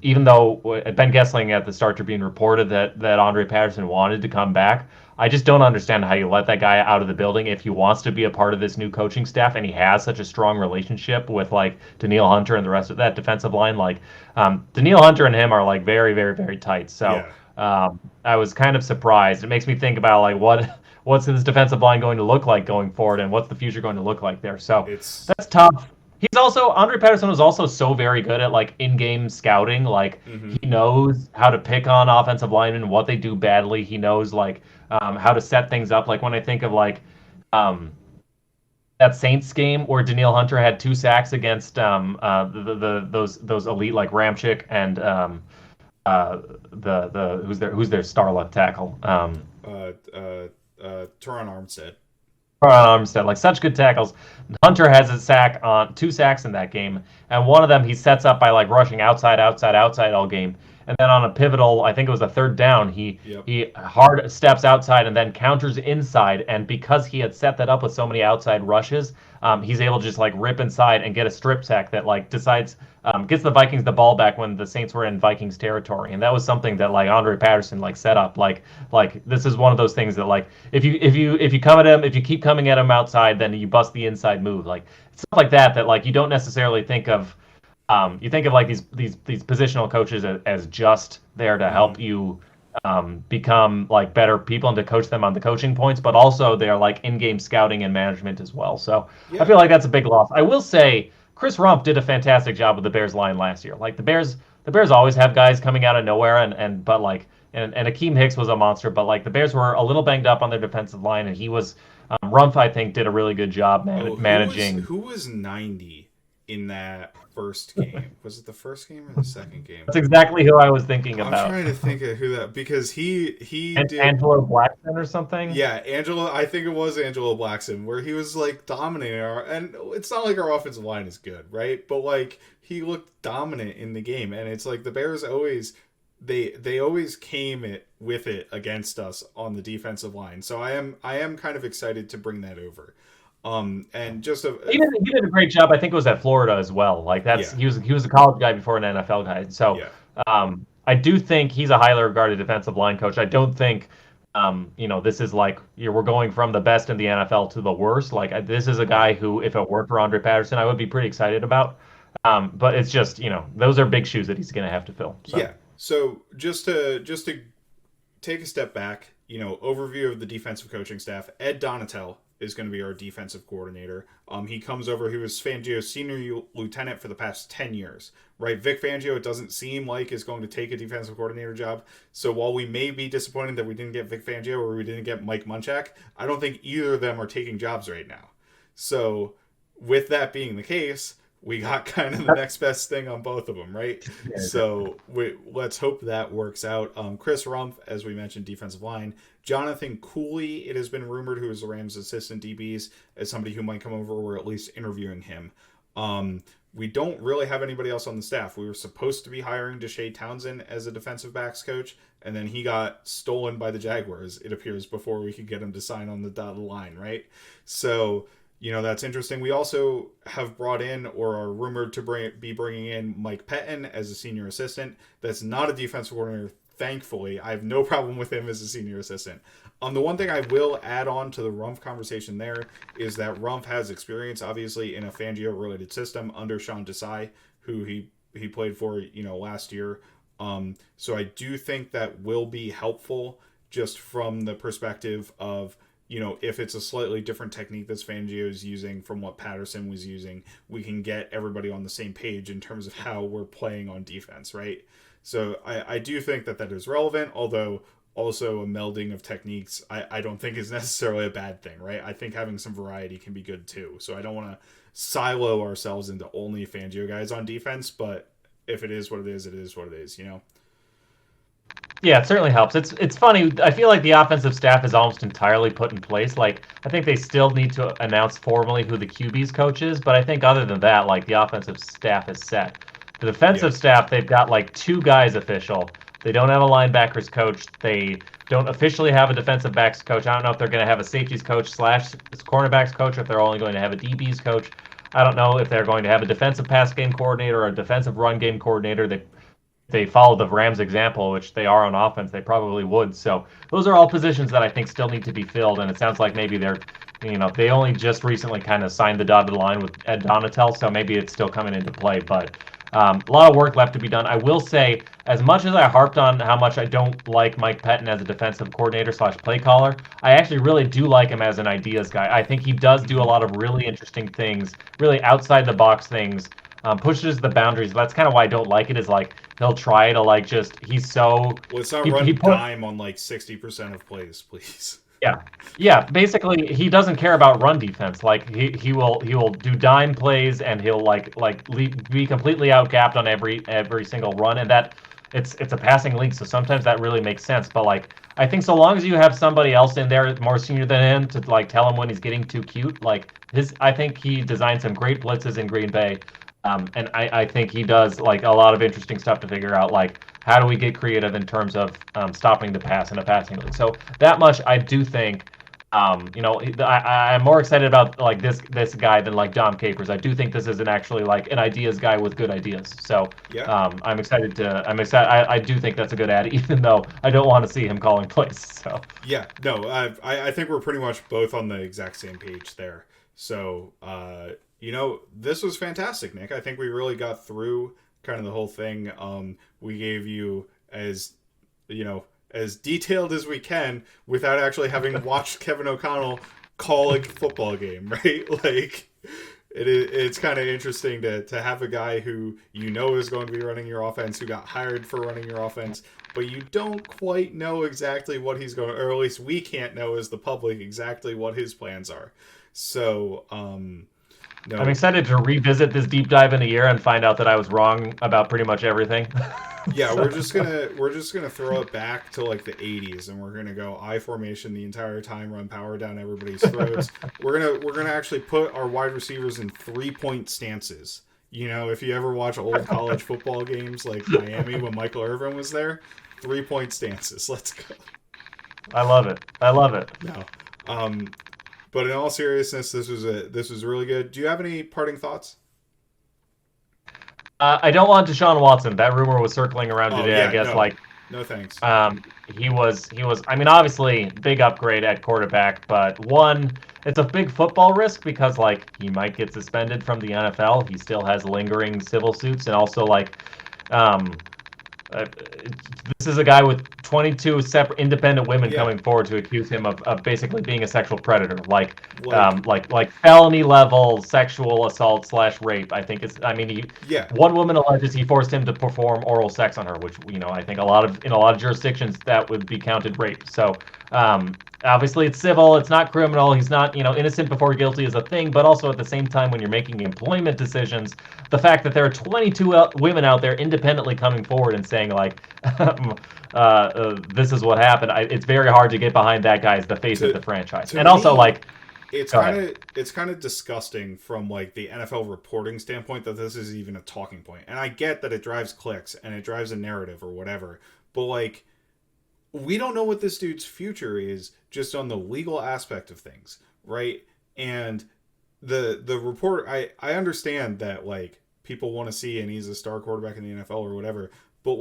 even though Ben Gessling at the Star Tribune reported that Andre Patterson wanted to come back. I just don't understand how you let that guy out of the building if he wants to be a part of this new coaching staff and he has such a strong relationship with like Daniil Hunter and the rest of that defensive line. Like Daniil Hunter and him are like very, very, very tight. So Yeah. I was kind of surprised. It makes me think about like what's this defensive line going to look like going forward, and what's the future going to look like there. So It's, that's tough. He's also Andre Patterson was also so very good at like in-game scouting. Like mm-hmm. he knows how to pick on offensive linemen, what they do badly. He knows like how to set things up. Like when I think of like um, that Saints game where Daniil Hunter had 2 sacks against those elite like Ramchick and the who's their star left tackle. uh, uh, Teron Armstead. Armstead, like such good tackles. Hunter has a sack on 2 sacks in that game, and one of them he sets up by like rushing outside, outside, outside all game. And then on a pivotal, I think it was a third down, Yep. he hard steps outside and then counters inside. And because he had set that up with so many outside rushes, he's able to just like rip inside and get a strip sack that like decides gets the Vikings the ball back when the Saints were in Vikings territory. And that was something that like Andre Patterson like set up. Like this is one of those things that like if you come at him, if you keep coming at him outside, then you bust the inside move. Like stuff like that like you don't necessarily think of. You think of like these positional coaches as just there to Mm-hmm. help you become like better people and to coach them on the coaching points, but also they're like in-game scouting and management as well. So I Yeah. feel like that's a big loss. I will say Chris Rumpf did a fantastic job with the Bears line last year. Like the Bears always have guys coming out of nowhere, and but like and Akeem Hicks was a monster, but like the Bears were a little banged up on their defensive line, and he was Rumpf I think did a really good job Oh, managing. who was 90 in that first game? Was it the first game or the second game? That's exactly who I was thinking I'm about. trying to think of who that, because he And did. Angelo Blackson or something. Yeah, Angelo. I think it was Angelo Blackson, where he was like dominating our. And it's not like our offensive line is good, right? But like he looked dominant in the game, and it's like the Bears always they always came it with it against us on the defensive line. So I am kind of excited to bring that over. And just He did a great job. I think it was at Florida as well. Like that's yeah, he was a college guy before an NFL guy. So yeah, I do think he's a highly regarded defensive line coach. I don't think this is like we're going from the best in the NFL to the worst. Like this is a guy who, if it weren't for Andre Patterson, I would be pretty excited about. But it's just those are big shoes that he's going to have to fill. So. yeah. So just to take a step back, overview of the defensive coaching staff. Ed Donatel is going to be our defensive coordinator. He comes over. He was Fangio's senior lieutenant for the past 10 years, right? Vic Fangio, it doesn't seem like, is going to take a defensive coordinator job. So while we may be disappointed that we didn't get Vic Fangio or we didn't get Mike Munchak, I don't think either of them are taking jobs right now. So with that being the case, we got kind of the next best thing on both of them, right? So let's hope that works out. Chris Rumpf, as we mentioned, defensive line. Jonathan Cooley, it has been rumored, who is the Rams' assistant DBs, as somebody who might come over. We're at least interviewing him. We don't really have anybody else on the staff. We were supposed to be hiring Deshae Townsend as a defensive backs coach, and then he got stolen by the Jaguars, it appears, before we could get him to sign on the dotted line, right? So that's interesting. We also have brought in, or are rumored to be bringing in, Mike Pettin as a senior assistant. That's not a defensive coordinator, thankfully. I have no problem with him as a senior assistant. The one thing I will add on to the Rumpf conversation there is that Rumpf has experience, obviously, in a Fangio-related system under Sean Desai, who he played for, last year. So I do think that will be helpful just from the perspective of, if it's a slightly different technique that Fangio is using from what Patterson was using, we can get everybody on the same page in terms of how we're playing on defense, right? So I do think that that is relevant, although also a melding of techniques I don't think is necessarily a bad thing, right? I think having some variety can be good too. So I don't want to silo ourselves into only Fangio guys on defense, but if it is what it is what it is. Yeah, it certainly helps. It's funny. I feel like the offensive staff is almost entirely put in place. Like, I think they still need to announce formally who the QB's coach is, but I think other than that, like, the offensive staff is set. The defensive staff, they've got like two guys official. They don't have a linebackers coach. They don't officially have a defensive backs coach. I don't know if they're going to have a safeties coach / cornerbacks coach, or if they're only going to have a DBs coach. I don't know if they're going to have a defensive pass game coordinator or a defensive run game coordinator. They follow the Rams example, which they are on offense, they probably would. So those are all positions that I think still need to be filled. And it sounds like maybe they only just recently kind of signed the dotted line with Ed Donatel, so maybe it's still coming into play. But a lot of work left to be done. I will say, as much as I harped on how much I don't like Mike Pettin as a defensive coordinator / play caller, I actually really do like him as an ideas guy. I think he does do a lot of really interesting things, really outside the box things. Pushes the boundaries. That's kind of why I don't like it. Is like he'll try to he's so. Well, let's not run dime on like 60% of plays, please. Yeah. Basically, he doesn't care about run defense. Like he will do dime plays, and he'll be completely outgapped on every single run, and that it's a passing league, so sometimes that really makes sense. But I think so long as you have somebody else in there more senior than him to tell him when he's getting too cute, I think he designed some great blitzes in Green Bay. And I think he does a lot of interesting stuff to figure out, how do we get creative in terms of stopping the pass in a passing league. So that much I do think, I'm more excited about this guy than Dom Capers. I do think this is actually an ideas guy with good ideas. So yeah. I'm excited. I do think that's a good ad, even though I don't want to see him calling plays. So yeah, no, I think we're pretty much both on the exact same page there. So this was fantastic, Nick. I think we really got through kind of the whole thing. We gave you as detailed as we can without actually having watched Kevin O'Connell call a football game, right? It's kind of interesting to have a guy who is going to be running your offense, who got hired for running your offense, but you don't quite know exactly what he's going to, or at least we can't know as the public exactly what his plans are. So, no. I'm excited to revisit this deep dive in a year and find out that I was wrong about pretty much everything. Yeah, we're just gonna throw it back to the 80s, and we're gonna go I formation the entire time, run power down everybody's throats. we're gonna actually put our wide receivers in 3-point stances. If you ever watch old college football games like Miami when Michael Irvin was there, 3-point stances. Let's go. I love it. No. But in all seriousness, this was really good. Do you have any parting thoughts? I don't want Deshaun Watson. That rumor was circling around today. Yeah, I guess no thanks. He was. I mean, obviously, big upgrade at quarterback, but one, it's a big football risk because he might get suspended from the NFL. He still has lingering civil suits, and also this is a guy with 22 separate independent women coming forward to accuse him of basically being a sexual predator, felony level sexual assault / rape. I think one woman alleges he forced him to perform oral sex on her, which I think in a lot of jurisdictions that would be counted rape. So obviously it's civil, it's not criminal. He's not innocent before guilty is a thing, but also at the same time when you're making employment decisions, the fact that there are 22 women out there independently coming forward and saying this is what happened, it's very hard to get behind that guy as the face of the franchise. And also it's kind of disgusting from the NFL reporting standpoint that this is even a talking point. And I get that it drives clicks and it drives a narrative or whatever, but we don't know what this dude's future is just on the legal aspect of things, right? And the report, I understand that people want to see and he's a star quarterback in the NFL or whatever, but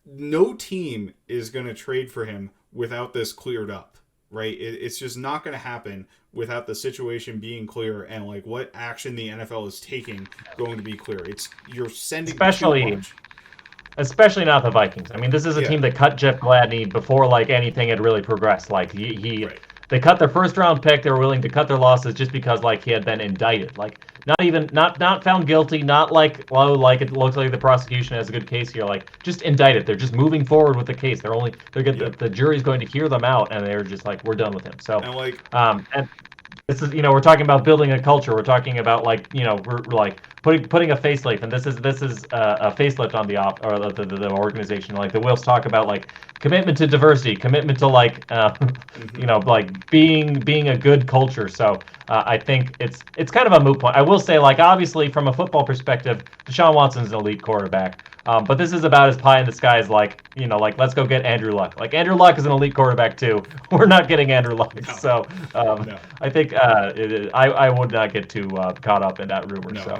no team is going to trade for him without this cleared up, right? It's just not going to happen without the situation being clear and what action the NFL is taking going to be clear. You're sending especially too much. especially not the Vikings. I mean, this is a Yeah. team that cut Jeff Gladney before like anything had really progressed. Like Right. they cut their first round pick. They were willing to cut their losses just because like he had been indicted. Like not found guilty. Not like like it looks like the prosecution has a good case here. Like just indicted. They're just moving forward with the case. The jury's going to hear them out, and they're just like, we're done with him. So And like and this is, we're talking about building a culture. We're talking about like, we're like putting a facelift, and this is a facelift on the organization. Like the Wilfs talk about like commitment to diversity, commitment to like like being a good culture. So I think it's kind of a moot point. I will say, like, obviously from a football perspective, Deshaun Watson's an elite quarterback. But this is about as pie in the sky as like, like, let's go get Andrew Luck. Like, Andrew Luck is an elite quarterback too. We're not getting Andrew Luck. No. So No. I think I would not get too caught up in that rumor. No, So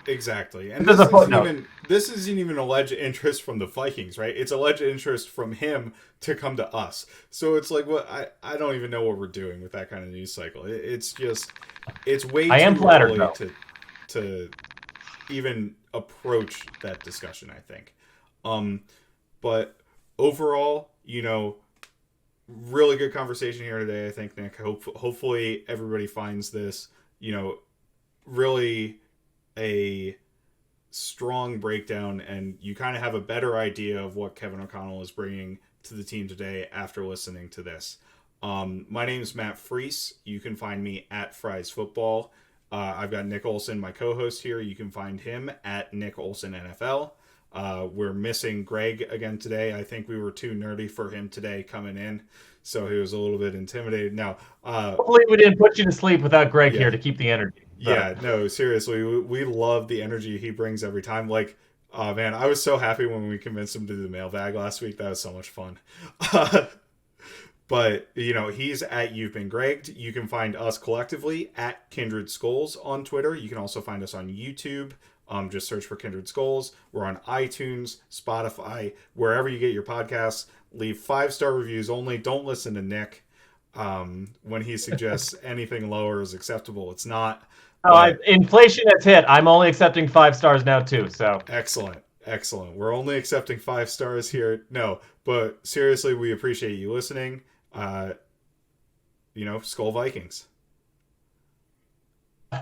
exactly. And There's a footnote. This isn't even alleged interest from the Vikings, right? It's alleged interest from him to come to us. So it's like, I don't even know what we're doing with that kind of news cycle. It's just, it's way I am too flattered, early to even approach that discussion, I think. But overall, really good conversation here today, I think, Nick. Hopefully everybody finds this, really a strong breakdown, and you kind of have a better idea of what Kevin O'Connell is bringing to the team today after listening to this. My name is Matt Freese. You can find me at Fries Football. I've got Nick Olson, my co-host here. You can find him at Nick Olson NFL. We're missing Gregg again today. I think we were too nerdy for him today coming in, so he was a little bit intimidated. Now, hopefully we didn't put you to sleep without Gregg here to keep the energy. So. Yeah, no, seriously, we love the energy he brings every time. Like, oh man, I was so happy when we convinced him to do the mailbag last week. That was so much fun. But, he's at You've Been Gregged. You can find us collectively at Kindred Skols on Twitter. You can also find us on YouTube. Just search for Kindred Skols. We're on iTunes, Spotify, wherever you get your podcasts. Leave 5-star reviews only. Don't listen to Nick when he suggests anything lower is acceptable. It's not. Inflation has hit. I'm only accepting 5 stars now too. So excellent. We're only accepting 5 stars here. No, but seriously, we appreciate you listening. Skol Vikings.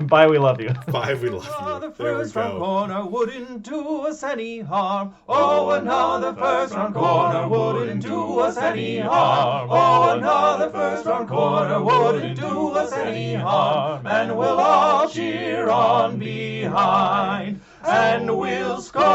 Bye, we love you. Bye, we love you. The first round corner wouldn't do us any harm. Oh, another first round corner wouldn't do us any harm. Oh, another first round corner wouldn't do us any harm. And we'll all cheer on behind, and we'll score the